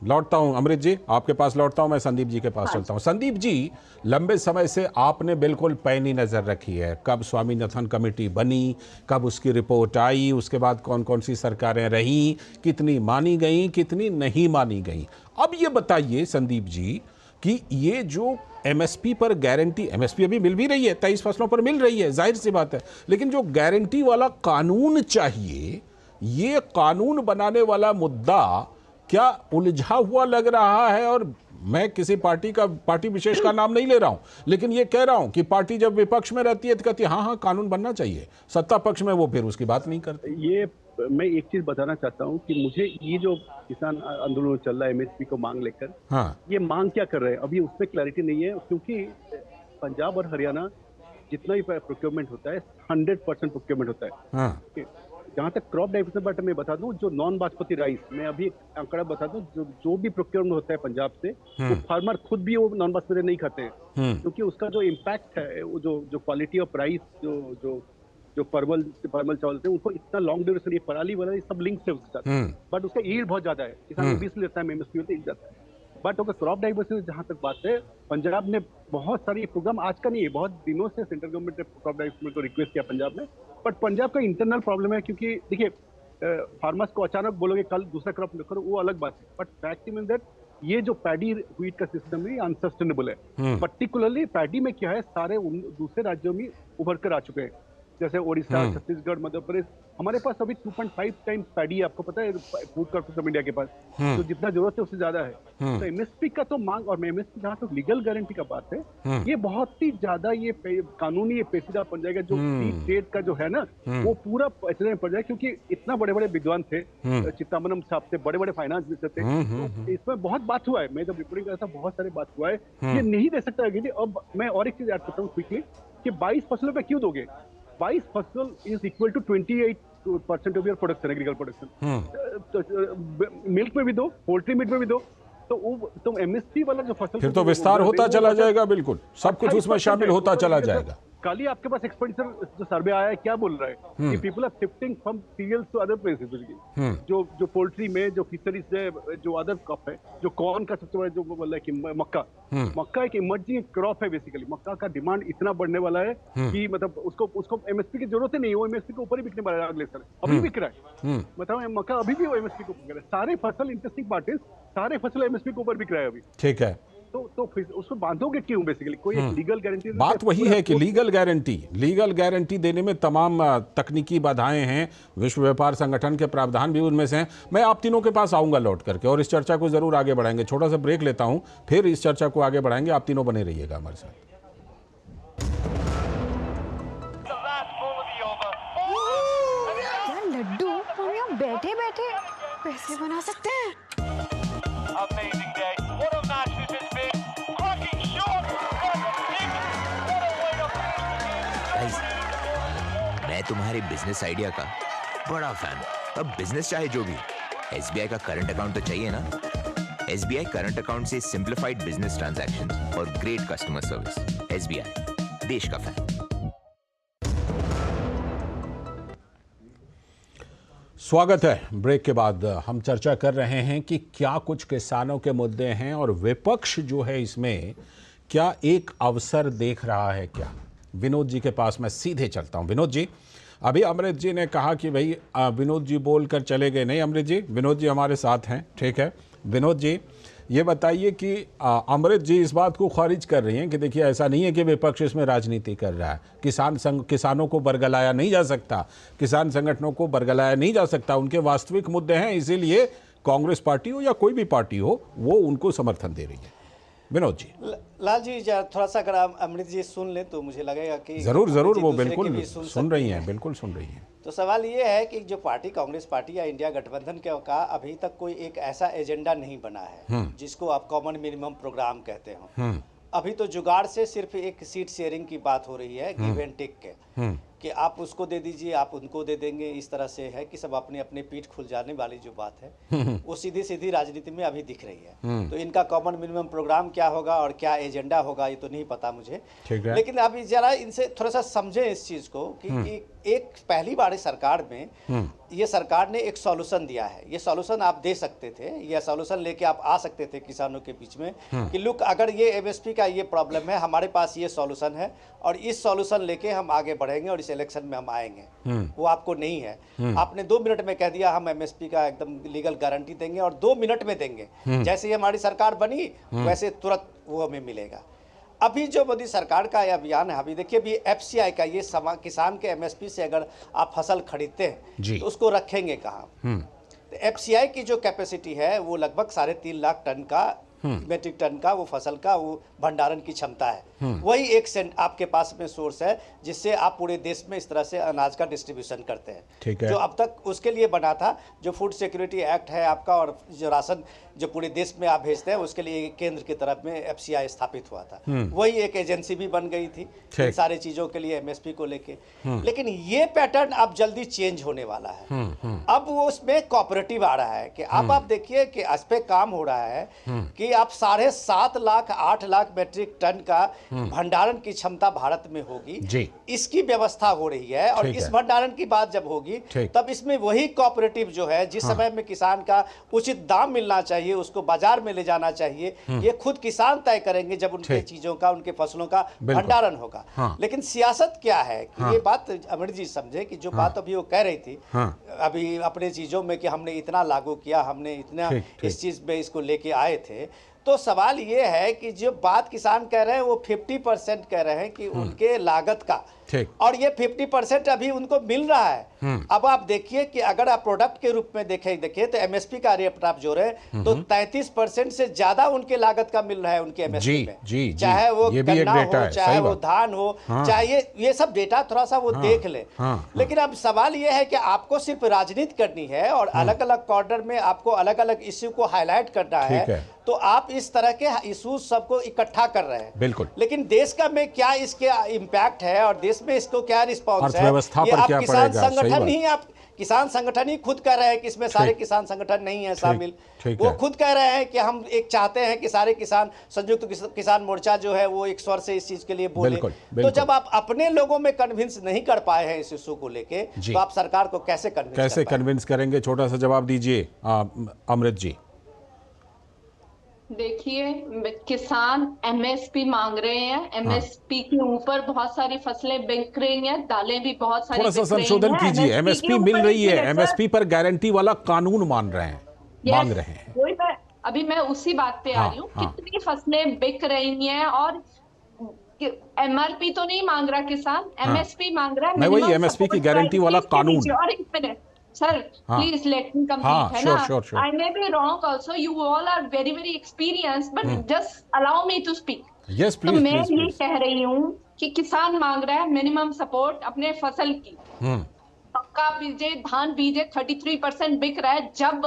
लौटता हूँ अमृत जी आपके पास लौटता हूँ। मैं संदीप जी के पास चलता हूँ। संदीप जी, लंबे समय से आपने बिल्कुल पैनी नजर रखी है, कब स्वामीनाथन कमेटी बनी, कब उसकी रिपोर्ट आई, उसके बाद कौन कौन सी सरकारें रहीं, कितनी मानी गई, कितनी नहीं मानी गई। अब ये बताइए संदीप जी कि ये जो एमएसपी पर गारंटी, एमएसपी अभी मिल भी रही है, 23 फसलों पर मिल रही है, जाहिर सी बात है, लेकिन जो गारंटी वाला कानून चाहिए, ये कानून बनाने वाला मुद्दा क्या उलझा हुआ लग रहा है? और मैं किसी पार्टी विशेष का नाम नहीं ले रहा हूं, लेकिन ये कह रहा हूं कि पार्टी जब विपक्ष में रहती है तो कहती है हाँ कानून बनना चाहिए, सत्ता पक्ष में वो फिर उसकी बात नहीं करती। ये मैं एक चीज बताना चाहता हूं कि मुझे ये जो किसान आंदोलन चल रहा है एमएसपी को मांग लेकर, ये मांग क्या कर रहे हैं अभी उसमें क्लैरिटी नहीं है। क्योंकि पंजाब और हरियाणा जितना भी प्रोक्योरमेंट होता है 100% प्रोक्योरमेंट होता है। जहाँ तक क्रॉप डाइवर्सिटी बट मैं बता दूं, जो नॉन बासमती राइस, मैं अभी आंकड़ा बता दूं, जो भी प्रोक्योरमेंट होता है पंजाब से, वो फार्मर खुद भी वो नॉन बासमती नहीं खाते हैं, क्योंकि उसका जो इम्पैक्ट है, वो जो क्वालिटी ऑफ राइस, जो परमल चावल थे, उनको इतना लॉन्ग ड्यूरेशन, ये पराली वाला सब लिंक है उसके साथ, बट उसका यील्ड बहुत ज्यादा है, किसान 20 लेता है, एमएसपी में जाता है। बट अगर क्रॉप डाइवर्सिटी जहाँ तक बात है, पंजाब ने बहुत सारी प्रोग्राम, आज का नहीं है, बहुत दिनों से सेंट्रल गवर्नमेंट ने क्रॉप डाइवर्सिटी को रिक्वेस्ट किया पंजाब में, बट पंजाब का इंटरनल प्रॉब्लम है। क्योंकि देखिए, फार्मर्स को अचानक बोलोगे कल दूसरा क्रॉप करो, वो अलग बात है, बट फैक्ट मीन दैट ये जो पैडी व्हीट का सिस्टम है अनसस्टेनेबल है। पर्टिकुलरली पैडी में क्या है, सारे दूसरे राज्यों में उभर कर आ चुके हैं। जैसे ओडिशा, छत्तीसगढ़, मध्य प्रदेश, हमारे पास अभी 2.5 टाइम पैडी है, आपको पता है फूड कॉर्पोरेशन ऑफ इंडिया के पास, तो जितना जरूरत है उससे ज्यादा है। तो एमएसपी का तो मांग, और एमएसपी जहाँ तक लीगल गारंटी का बात है, ये बहुत ही ज्यादा ये कानूनी ये पेचीदा बन जाएगा, जो स्टेट का जो है ना वो पूरा पैसे में पड़ जाएगा, क्योंकि इतना बड़े बड़े विद्वान थे, चिदम्बरम साहब थे, बड़े बड़े फाइनेंस मिनिस्टर थे, तो इसमें बहुत बात हुआ है, मैं जब रिपोर्टिंग कर रहा था बहुत सारी बात हुआ है, ये नहीं दे सकता है। अब मैं और एक चीज ऐड करता हूँ क्विकली कि 22 फसलों पे क्यों दोगे? 22 फसल is equal to 28% of your production, agriculture production. Milk में भी दो, पोल्ट्री मीट में भी दो, तो एमएसपी वाला जो फसल, फिर तो विस्तार होता चला जाएगा, बिल्कुल सब कुछ उसमें शामिल होता चला जाएगा। कल ही आपके पास एक्सपेंडिचर जो सर्वे आया है, क्या बोल रहा है कि people are shifting from cereals to other places. जो पोल्ट्री में, जो फिशरीज है, जो अदर क्रॉप है, जो कॉर्न का सबसे बड़ा जो बोल रहा है कि मक्का एक इमर्जिंग क्रॉप है बेसिकली। मक्का का डिमांड इतना बढ़ने वाला है कि मतलब उसको एमएसपी की जरूरत ही नहीं है, वो एमएसपी के ऊपर ही बिकने वाला है अगले साल, अभी बिक रहा है। मतलब मक्का अभी भी वो एमएसपी को बिक रहा है। सारे फसल, इंटरेस्टिंग पार्ट है, सारे फसल एमएसपी के ऊपर बिक रहा है अभी। ठीक है, तो फिर उसको बांधोगे क्यों? बेसिकली कोई एक लीगल गारंटी, बात वही है कि लीगल गारंटी देने में तमाम तकनीकी बाधाएं हैं, विश्व व्यापार संगठन के प्रावधान भी उनमें से हैं। मैं आप तीनों के पास आऊंगा लौट करके और इस चर्चा को जरूर आगे बढ़ाएंगे। छोटा सा ब्रेक लेता हूं, फिर इस चर्चा को आगे बढ़ाएंगे। आप तीनों बने रहिएगा हमारे साथ। लड्डू हम यहाँ बैठे बैठे पैसे बना सकते हैं। मैं तुम्हारे बिजनेस आइडिया का बड़ा फैन हूं। अब बिजनेस चाहे जो भी, एसबीआई का करंट अकाउंट तो चाहिए ना। एसबीआई करंट अकाउंट से सिंप्लीफाइड बिजनेस ट्रांजैक्शंस और ग्रेट कस्टमर सर्विस। एसबीआई, देश का फैन। स्वागत है। ब्रेक के बाद हम चर्चा कर रहे हैं कि क्या कुछ किसानों के मुद्दे हैं और विपक्ष जो है इसमें क्या एक अवसर देख रहा है क्या। विनोद जी के पास मैं सीधे चलता हूं। विनोद जी, अभी अमृत जी ने कहा कि भाई विनोद जी बोल कर चले गए, नहीं अमृत जी, विनोद जी हमारे साथ हैं, ठीक है। विनोद जी ये बताइए कि अमृत जी इस बात को खारिज कर रही हैं कि देखिए ऐसा नहीं है कि विपक्ष इसमें राजनीति कर रहा है। किसानों को बरगलाया नहीं जा सकता, किसान संगठनों को बरगलाया नहीं जा सकता, उनके वास्तविक मुद्दे हैं, इसीलिए कांग्रेस पार्टी हो या कोई भी पार्टी हो वो उनको समर्थन दे रही है। विनोद जी। लाल जी थोड़ा सा अगर अमृत जी सुन ले तो मुझे लगेगा कि जरूर वो बिल्कुल सुन रही हैं, बिल्कुल सुन रही हैं। तो सवाल ये है कि जो पार्टी, कांग्रेस पार्टी या इंडिया गठबंधन का अभी तक कोई एक ऐसा एजेंडा नहीं बना है जिसको आप कॉमन मिनिमम प्रोग्राम कहते हो। अभी तो जुगाड़ से सिर्फ एक सीट शेयरिंग की बात हो रही है, गिव एंड टेक के, कि आप उसको दे दीजिए, आप उनको दे देंगे, इस तरह से है कि सब अपने अपने पीठ खुल जाने वाली जो बात है वो सीधी सीधी राजनीति में अभी दिख रही है। तो इनका कॉमन मिनिमम प्रोग्राम क्या होगा और क्या एजेंडा होगा ये तो नहीं पता मुझे, लेकिन अभी जरा इनसे थोड़ा सा समझें इस चीज को कि एक पहली बार सरकार में ये सरकार ने एक सॉल्यूशन दिया है। ये सॉल्यूशन आप दे सकते थे, ये सॉल्यूशन लेके आप आ सकते थे किसानों के बीच में कि लुक, अगर ये एमएसपी का ये प्रॉब्लम है, हमारे पास ये सॉल्यूशन है और इस सॉल्यूशन लेके हम आगे बढ़ेंगे और इस इलेक्शन में हम आएंगे। वो आपको नहीं है। आपने 2 मिनट में कह दिया हम एमएसपी का एकदम लीगल गारंटी देंगे और 2 मिनट में देंगे। जैसे ही हमारी सरकार बनी वैसे तुरंत वो हमें मिलेगा। अभी जो मोदी सरकार का ये अभियान है, अभी देखिए अभी एफसीआई का ये किसान के एमएसपी से अगर आप फसल खरीदते हैं तो उसको रखेंगे कहाँ? तो एफसीआई की जो कैपेसिटी है वो लगभग 3.5 लाख टन का मेट्रिक टन का वो फसल का वो भंडारण की क्षमता है। वही एक आपके पास में सोर्स है जिससे आप पूरे देश में इस तरह से अनाज का डिस्ट्रीब्यूशन करते हैं। ठीक है। जो अब तक उसके लिए बना था, जो फूड सिक्योरिटी एक्ट है आपका, और जो राशन जो पूरे देश में आप भेजते हैं उसके लिए केंद्र की तरफ में एफसीआई स्थापित हुआ था। वही एक एजेंसी भी बन गई थी इन सारे चीजों के लिए, एमएसपी को लेके। लेकिन ये पैटर्न अब जल्दी चेंज होने वाला है। अब वो उसमें कोऑपरेटिव आ रहा है कि अब आप देखिए कि इस पे काम हो रहा है कि आप 7.5 लाख 8 लाख मेट्रिक टन का भंडारण की क्षमता भारत में होगी, इसकी व्यवस्था हो रही है। और इस भंडारण की बात जब होगी तब इसमें वही कोऑपरेटिव जो है, जिस समय में किसान का उचित दाम मिलना चाहिए, उसको बाजार में ले जाना चाहिए, ये खुद किसान तय करेंगे जब उनके चीजों का, उनके फसलों का भंडारण होगा। लेकिन सियासत क्या है कि ये बात अमृत जी समझे कि जो बात अभी वो कह रही थी अभी अपने चीजों में कि हमने इतना लागू किया, हमने इतना इस चीज में इसको लेके आए थे। तो सवाल ये है कि जो बात किसान कह रहे हैं वो 50% कह रहे हैं कि उनके लागत का और ये 50% अभी उनको मिल रहा है। अब आप देखिए कि अगर आप प्रोडक्ट के रूप में देखिए तो एमएसपी का रेट आप जोड़े तो 33% से ज्यादा उनके लागत का मिल रहा है उनके एमएसपी में, चाहे वो गन्ना हो, चाहे वो धान हो, चाहे ये सब डेटा थोड़ा सा वो देख ले। लेकिन अब सवाल ये है कि आपको सिर्फ राजनीति करनी है और अलग अलग क्वार्टर में आपको अलग अलग इश्यू को हाईलाइट करना है, तो आप इस तरह के इश्यूज सबको इकट्ठा कर रहे हैं। बिल्कुल। लेकिन देश का में क्या इसके इम्पैक्ट है और देश में इसको क्या रिस्पॉन्स है, ये आप किसान संगठन ही आप किसान संगठन ही खुद कह रहे हैं कि इसमें सारे किसान संगठन नहीं है शामिल। वो खुद कह रहे हैं कि हम एक चाहते हैं कि सारे किसान संयुक्त किसान मोर्चा जो है वो एक स्वर से इस चीज के लिए बोले। तो जब आप अपने लोगों में कन्विंस नहीं कर पाए हैं इस इशू को लेके, तो आप सरकार को कैसे कन्विंस करेंगे? छोटा सा जवाब दीजिए अमृत जी। देखिए, किसान एमएसपी मांग रहे हैं, एमएसपी के ऊपर बहुत सारी फसलें बिक रही हैं, दालें भी बहुत सारी थोड़ा सा संशोधन कीजिए। एमएसपी मिल रही है, एमएसपी पर गारंटी वाला कानून मांग रहे हैं। वही मैं उसी बात पे आ रही हूँ। कितनी फसलें बिक रही हैं और एमआरपी तो नहीं मांग रहा किसान, एमएसपी मांग रहा है। मैं वही एमएसपी की गारंटी वाला कानून। और एक minute sir, please let me complete, है ना? Sure. I may be wrong also. You all are very experienced, but just allow me to speak. Yes, please. तो मैं ये कह रही हूँ कि किसान मांग रहा है मिनिमम सपोर्ट अपने फसल की। पक्का बीजे, धान बीजे 33% बिक रहा है। जब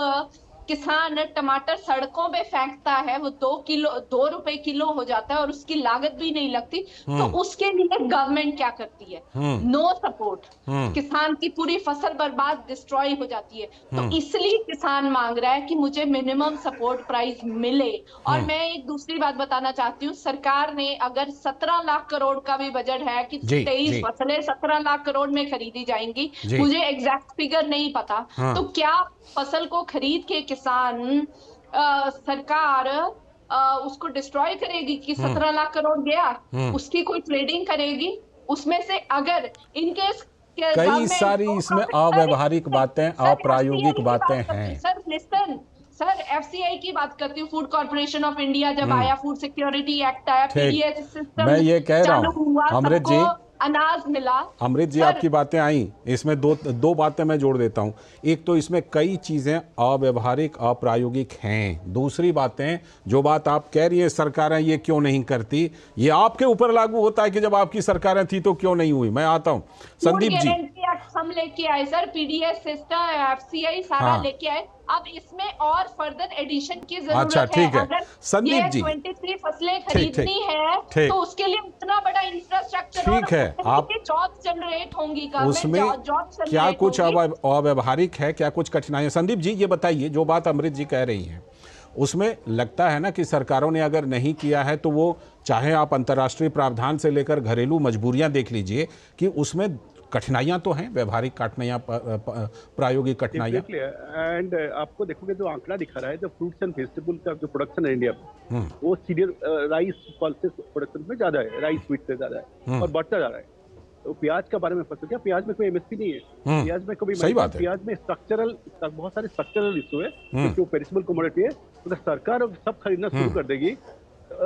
किसान टमाटर सड़कों पे फेंकता है, वो 2 रुपए किलो हो जाता है और उसकी लागत भी नहीं लगती, तो उसके लिए गवर्नमेंट क्या करती है? No support. किसान की पूरी फसल बर्बाद, डिस्ट्रॉय हो जाती है। तो इसलिए किसान मांग रहा है कि मुझे मिनिमम सपोर्ट प्राइस मिले। और मैं एक दूसरी बात बताना चाहती हूँ, सरकार ने अगर 17 लाख करोड़ का भी बजट है कि 23 फसलें 17 लाख करोड़ में खरीदी जाएंगी, मुझे एग्जैक्ट फिगर नहीं पता, तो क्या फसल को खरीद के किसान सरकार उसको डिस्ट्रॉय करेगी कि 17 लाख करोड़ गया, उसकी कोई ट्रेडिंग करेगी? उसमें से अगर इनकेस कई सारी इसमें अव्यवहारिक बातें, अप्रायोगिक बातें हैं। सर एफसीआई की बात करती हूँ, फूड कॉर्पोरेशन ऑफ इंडिया जब आया, फूड सिक्योरिटी एक्ट आया, पीडीएस सिस्टम मैं ये कह रहा हूँ अमृत जी, अनाज मिला। अमृत जी आपकी बातें आई, इसमें दो बातें मैं जोड़ देता हूं। एक तो इसमें कई चीजें अव्यवहारिक, अप्रायोगिक हैं। दूसरी बातें, जो बात आप कह रही हैं सरकारें ये क्यों नहीं करती, ये आपके ऊपर लागू होता है कि जब आपकी सरकारें थी तो क्यों नहीं हुई। मैं आता हूं संदीप जी। हम लेके आए सर, पीडीएस सिस्टम, एफसीआई सारा लेके आए। अब इसमें और फर्दर एडिशन की जरूरत है। अच्छा, ठीक है अगर संदीप जी, 23 फसलें खरीदनी है तो उसके लिए इतना बड़ा इंफ्रास्ट्रक्चर, ठीक है, आप जॉब जनरेट होंगी, उसमें क्या कुछ अव्यवहारिक है, क्या कुछ कठिनाइयां? संदीप जी ये बताइए, जो बात अमृत जी कह रही हैं उसमें लगता है ना कि सरकारों ने अगर नहीं किया है तो वो, चाहे आप अंतर्राष्ट्रीय प्रावधान से लेकर घरेलू मजबूरियां देख लीजिए, कि उसमें कठिनाइयां तो हैं, व्यवहारिक कठिनाइयां, प्रायोगिक कठिनाइयां। एंड आपको देखोगे जो आंकड़ा दिखा रहा है, जो फ्रूट्स एंड वेजिटेबल का जो प्रोडक्शन है इंडिया में, वो सीरियल राइस पल्सेस प्रोडक्शन में ज्यादा है, राइस व्हीट से ज्यादा है और बढ़ता जा रहा है। तो प्याज के बारे में पता क्या, प्याज में कोई एमएसपी नहीं है, प्याज में कोई, सही बात है, प्याज में स्ट्रक्चरल, बहुत सारे स्ट्रक्चरल इशू है, क्योंकि पेरिशेबल कमोडिटी है। तो सरकार सब खरीदना शुरू कर देगी,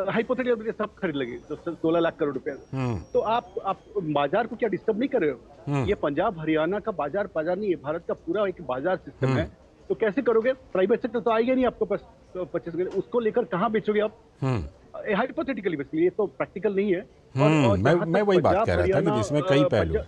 हाइपोथेटिकल सब खरीद लेगी 16 लाख करोड़ रुपए। तो आप बाजार को क्या डिस्टर्ब नहीं कर रहे हो? ये पंजाब हरियाणा का बाजार नहीं है, भारत का पूरा एक बाजार सिस्टम है। तो कैसे करोगे? प्राइवेट सेक्टर तो आएगा नहीं आपको पास परचेस करने, उसको लेकर कहाँ बेचोगे आप? हाइपोथेटिकली बेसिकली, ये तो प्रैक्टिकल नहीं है। मैं वही बात कह रहा था कि जिसमें कई पहलू।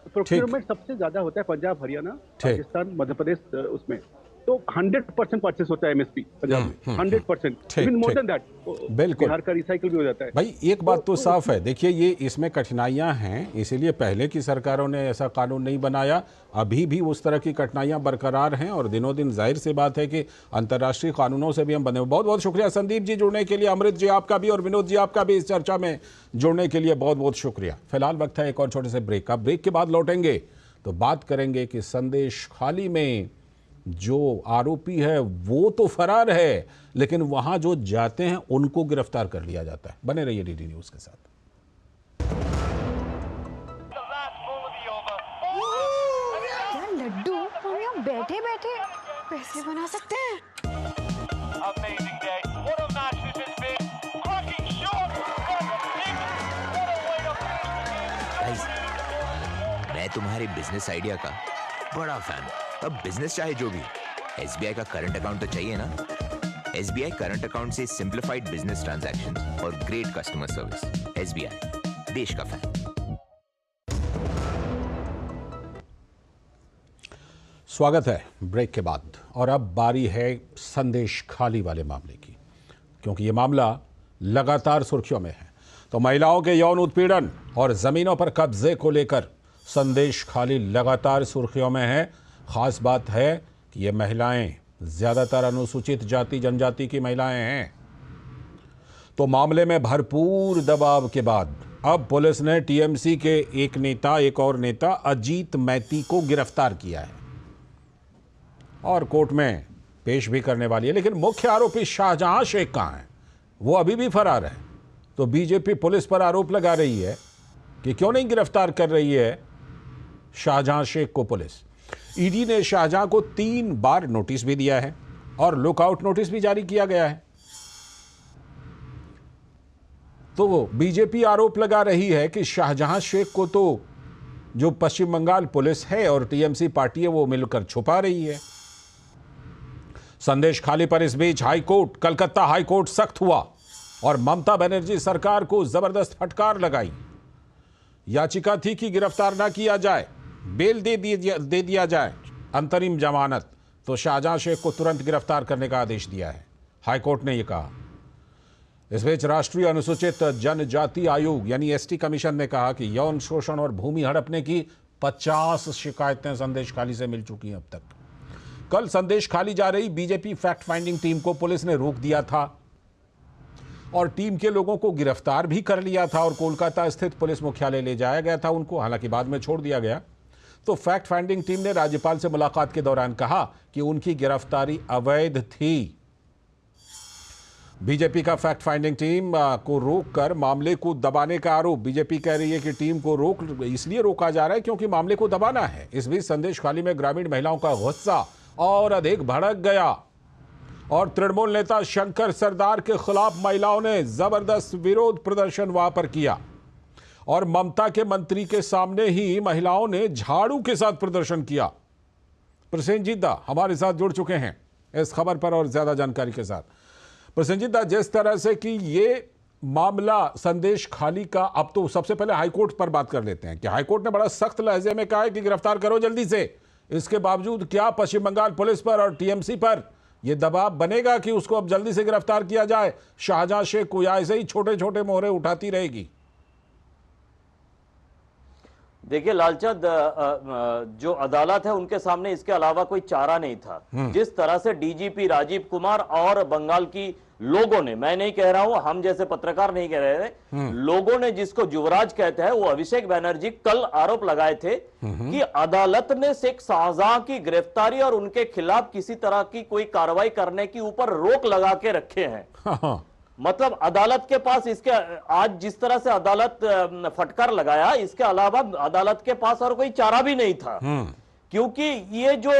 प्रोक्योरमेंट सबसे ज्यादा होता है पंजाब हरियाणा राजस्थान मध्य प्रदेश, उसमें तो 100% परचेस होता है एमएसपी पंजाब में, 100%, इवन मोर देन दैट। बिल्कुल, बिहार का रिसाइकल भी हो जाता है। भाई एक बात तो साफ है, देखिए ये इसमें कठिनाइयां हैं, इसीलिए पहले की सरकारों ने ऐसा कानून नहीं बनाया, अभी भी उस तरह की कठिनाइयां बरकरार हैं और दिनों दिन जाहिर सी बात है कि अंतर्राष्ट्रीय कानूनों से भी हम बने। बहुत बहुत शुक्रिया संदीप जी जुड़ने के लिए, अमृत जी आपका भी और विनोद जी आपका भी इस चर्चा में जुड़ने के लिए बहुत बहुत शुक्रिया। फिलहाल वक्त है एक और छोटे से ब्रेक का। ब्रेक के बाद लौटेंगे तो बात करेंगे कि संदेश खाली में जो आरोपी है वो तो फरार है, लेकिन वहां जो जाते हैं उनको गिरफ्तार कर लिया जाता है। बने रहिए डीडी न्यूज के साथ। क्या लड्डू हम यहाँ बैठे बैठे पैसे बना सकते हैं? Guys, तुम्हारे बिजनेस आइडिया का बड़ा फैन। अब बिजनेस चाहे जो भी, एसबीआई का करंट अकाउंट तो चाहिए ना। एसबीआई करंट अकाउंट से सिंप्लीफाइड बिजनेस ट्रांजैक्शन और ग्रेट कस्टमर सर्विस। एसबीआई, देश का फैन। स्वागत है ब्रेक के बाद, और अब बारी है संदेश खाली वाले मामले की, क्योंकि ये मामला लगातार सुर्खियों में है। तो महिलाओं के यौन उत्पीड़न और जमीनों पर कब्जे को लेकर संदेश खाली लगातार सुर्खियों में है। खास बात है कि ये महिलाएं ज्यादातर अनुसूचित जाति जनजाति की महिलाएं हैं। तो मामले में भरपूर दबाव के बाद अब पुलिस ने टीएमसी के एक और नेता अजीत मैती को गिरफ्तार किया है और कोर्ट में पेश भी करने वाली है। लेकिन मुख्य आरोपी शाहजहां शेख कहां है? वो अभी भी फरार है। तो बीजेपी पुलिस पर आरोप लगा रही है कि क्यों नहीं गिरफ्तार कर रही है शाहजहां शेख को पुलिस। ईडी ने शाहजहां को 3 बार नोटिस भी दिया है और लुकआउट नोटिस भी जारी किया गया है। तो बीजेपी आरोप लगा रही है कि शाहजहां शेख को तो जो पश्चिम बंगाल पुलिस है और टीएमसी पार्टी है वो मिलकर छुपा रही है। संदेश खाली पर इस बीच हाईकोर्ट, कलकत्ता हाईकोर्ट सख्त हुआ और ममता बनर्जी सरकार को जबरदस्त फटकार लगाई। याचिका थी कि गिरफ्तार ना किया जाए, बेल दे दिया जाए, अंतरिम जमानत। तो शाहजहां शेख को तुरंत गिरफ्तार करने का आदेश दिया है हाईकोर्ट ने, यह कहा। इस बीच राष्ट्रीय अनुसूचित जनजाति आयोग यानी एसटी कमीशन ने कहा कि यौन शोषण और भूमि हड़पने की 50 शिकायतें संदेश खाली से मिल चुकी हैं अब तक। कल संदेश खाली जा रही बीजेपी फैक्ट फाइंडिंग टीम को पुलिस ने रोक दिया था और टीम के लोगों को गिरफ्तार भी कर लिया था और कोलकाता स्थित पुलिस मुख्यालय ले जाया गया था उनको, हालांकि बाद में छोड़ दिया गया। तो फैक्ट फाइंडिंग टीम ने राज्यपाल से मुलाकात के दौरान कहा कि उनकी गिरफ्तारी अवैध थी। बीजेपी का फैक्ट फाइंडिंग टीम को रोककर मामले को दबाने का आरोप, बीजेपी कह रही है कि टीम को इसलिए रोका जा रहा है क्योंकि मामले को दबाना है। इस बीच संदेश खाली में ग्रामीण महिलाओं का गुस्सा और अधिक भड़क गया और तृणमूल नेता शंकर सरदार के खिलाफ महिलाओं ने जबरदस्त विरोध प्रदर्शन वहां पर किया और ममता के मंत्री के सामने ही महिलाओं ने झाड़ू के साथ प्रदर्शन किया। प्रसेनजीत दा हमारे साथ जुड़ चुके हैं इस खबर पर और ज्यादा जानकारी के साथ। प्रसेनजीत दा, जिस तरह से कि ये मामला संदेश खाली का, अब तो सबसे पहले हाईकोर्ट पर बात कर लेते हैं कि हाईकोर्ट ने बड़ा सख्त लहजे में कहा है कि गिरफ्तार करो जल्दी से। इसके बावजूद क्या पश्चिम बंगाल पुलिस पर और टीएमसी पर यह दबाव बनेगा कि उसको अब जल्दी से गिरफ्तार किया जाए शाहजहां शेख को, या ऐसे ही छोटे छोटे मोहरे उठाती रहेगी? देखिए लालचंद, जो अदालत है उनके सामने इसके अलावा कोई चारा नहीं था। जिस तरह से डीजीपी राजीव कुमार और बंगाल की लोगों ने, मैं नहीं कह रहा हूं, हम जैसे पत्रकार नहीं कह रहे थे, लोगों ने जिसको युवराज कहते हैं वो अभिषेक बनर्जी कल आरोप लगाए थे कि अदालत ने शेख शाहजहां की गिरफ्तारी और उनके खिलाफ किसी तरह की कोई कार्रवाई करने की ऊपर रोक लगा के रखे हैं। मतलब अदालत के पास इसके, आज जिस तरह से अदालत फटकार लगाया, इसके अलावा अदालत के पास और कोई चारा भी नहीं था। क्योंकि ये जो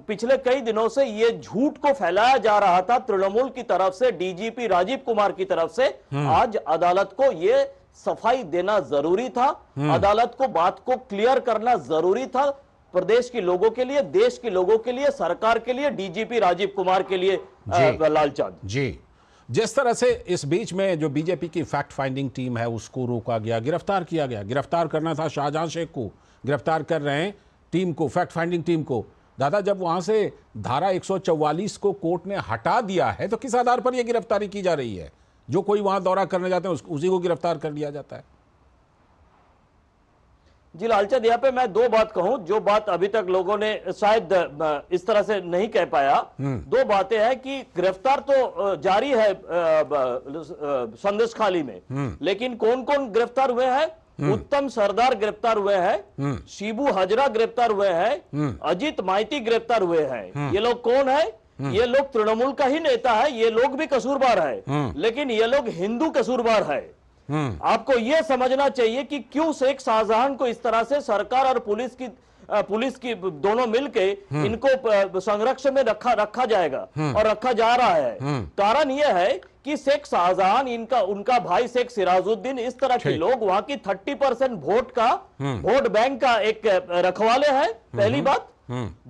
पिछले कई दिनों से ये झूठ को फैलाया जा रहा था तृणमूल की तरफ से, डीजीपी राजीव कुमार की तरफ से, आज अदालत को ये सफाई देना जरूरी था। अदालत को बात को क्लियर करना जरूरी था, प्रदेश के लोगों के लिए, देश के लोगों के लिए, सरकार के लिए, डीजीपी राजीव कुमार के लिए। लालचंद जी, जिस तरह से इस बीच में जो बीजेपी की फैक्ट फाइंडिंग टीम है उसको रोका गया, गिरफ्तार किया गया, गिरफ्तार करना था शाहजहां शेख को, गिरफ्तार कर रहे हैं टीम को, फैक्ट फाइंडिंग टीम को। दादा, जब वहां से धारा 144 को कोर्ट ने हटा दिया है तो किस आधार पर यह गिरफ्तारी की जा रही है? जो कोई वहां दौरा करने जाते हैं उसी को गिरफ्तार कर लिया जाता है। जी लालचंद, यहाँ पे मैं दो बात कहूं, जो बात अभी तक लोगों ने शायद इस तरह से नहीं कह पाया। दो बातें हैं कि गिरफ्तार तो जारी है संदेश खाली में, लेकिन कौन कौन गिरफ्तार हुए हैं? उत्तम सरदार गिरफ्तार हुए हैं, शिबू हजरा गिरफ्तार हुए हैं, अजीत माइती गिरफ्तार हुए हैं। ये लोग कौन है? ये लोग तृणमूल का ही नेता है, ये लोग भी कसूरवार है, लेकिन ये लोग हिंदू कसूरवार है। आपको यह समझना चाहिए कि क्यों शेख शाहजहां को इस तरह से सरकार और पुलिस की पुलिस की दोनों मिलके इनको संरक्षण में रखा जाएगा और रखा जा रहा है। कारण यह है कि शेख शाहजहां, उनका भाई शेख सिराजुद्दीन, इस तरह के लोग वहां की 30% वोट बैंक का एक रखवाले हैं। पहली बात।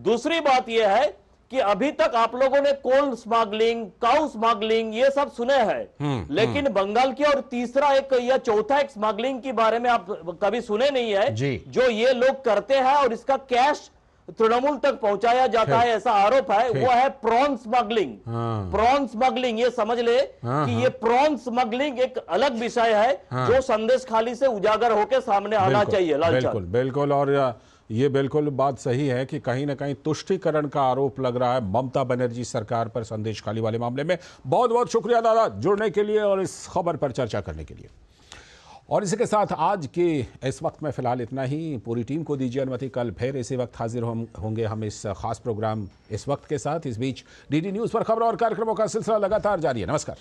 दूसरी बात यह है कि अभी तक आप लोगों ने कोल स्मगलिंग, काउ स्मगलिंग ये सब सुने हैं, लेकिन बंगाल की और तीसरा एक या चौथा एक स्मगलिंग के बारे में आप कभी सुने नहीं है, जो ये लोग करते हैं और इसका कैश तृणमूल तक पहुंचाया जाता है, ऐसा आरोप है। वो है प्रॉन स्मगलिंग। प्रॉन स्मगलिंग, ये समझ ले कि ये प्रॉन स्मगलिंग एक अलग विषय है जो संदेश खाली से उजागर होकर सामने आना चाहिए। बिल्कुल बिल्कुल, और ये बिल्कुल बात सही है कि कहीं ना कहीं तुष्टीकरण का आरोप लग रहा है ममता बनर्जी सरकार पर संदेश खाली वाले मामले में। बहुत बहुत शुक्रिया दादा जुड़ने के लिए और इस खबर पर चर्चा करने के लिए। और इसी के साथ आज के इस वक्त में फिलहाल इतना ही। पूरी टीम को दीजिए अनुमति, कल फिर इसी वक्त हाजिर होंगे हम इस खास प्रोग्राम इस वक्त के साथ। इस बीच डीडी न्यूज़ पर खबरों और कार्यक्रमों का सिलसिला लगातार जारी है। नमस्कार।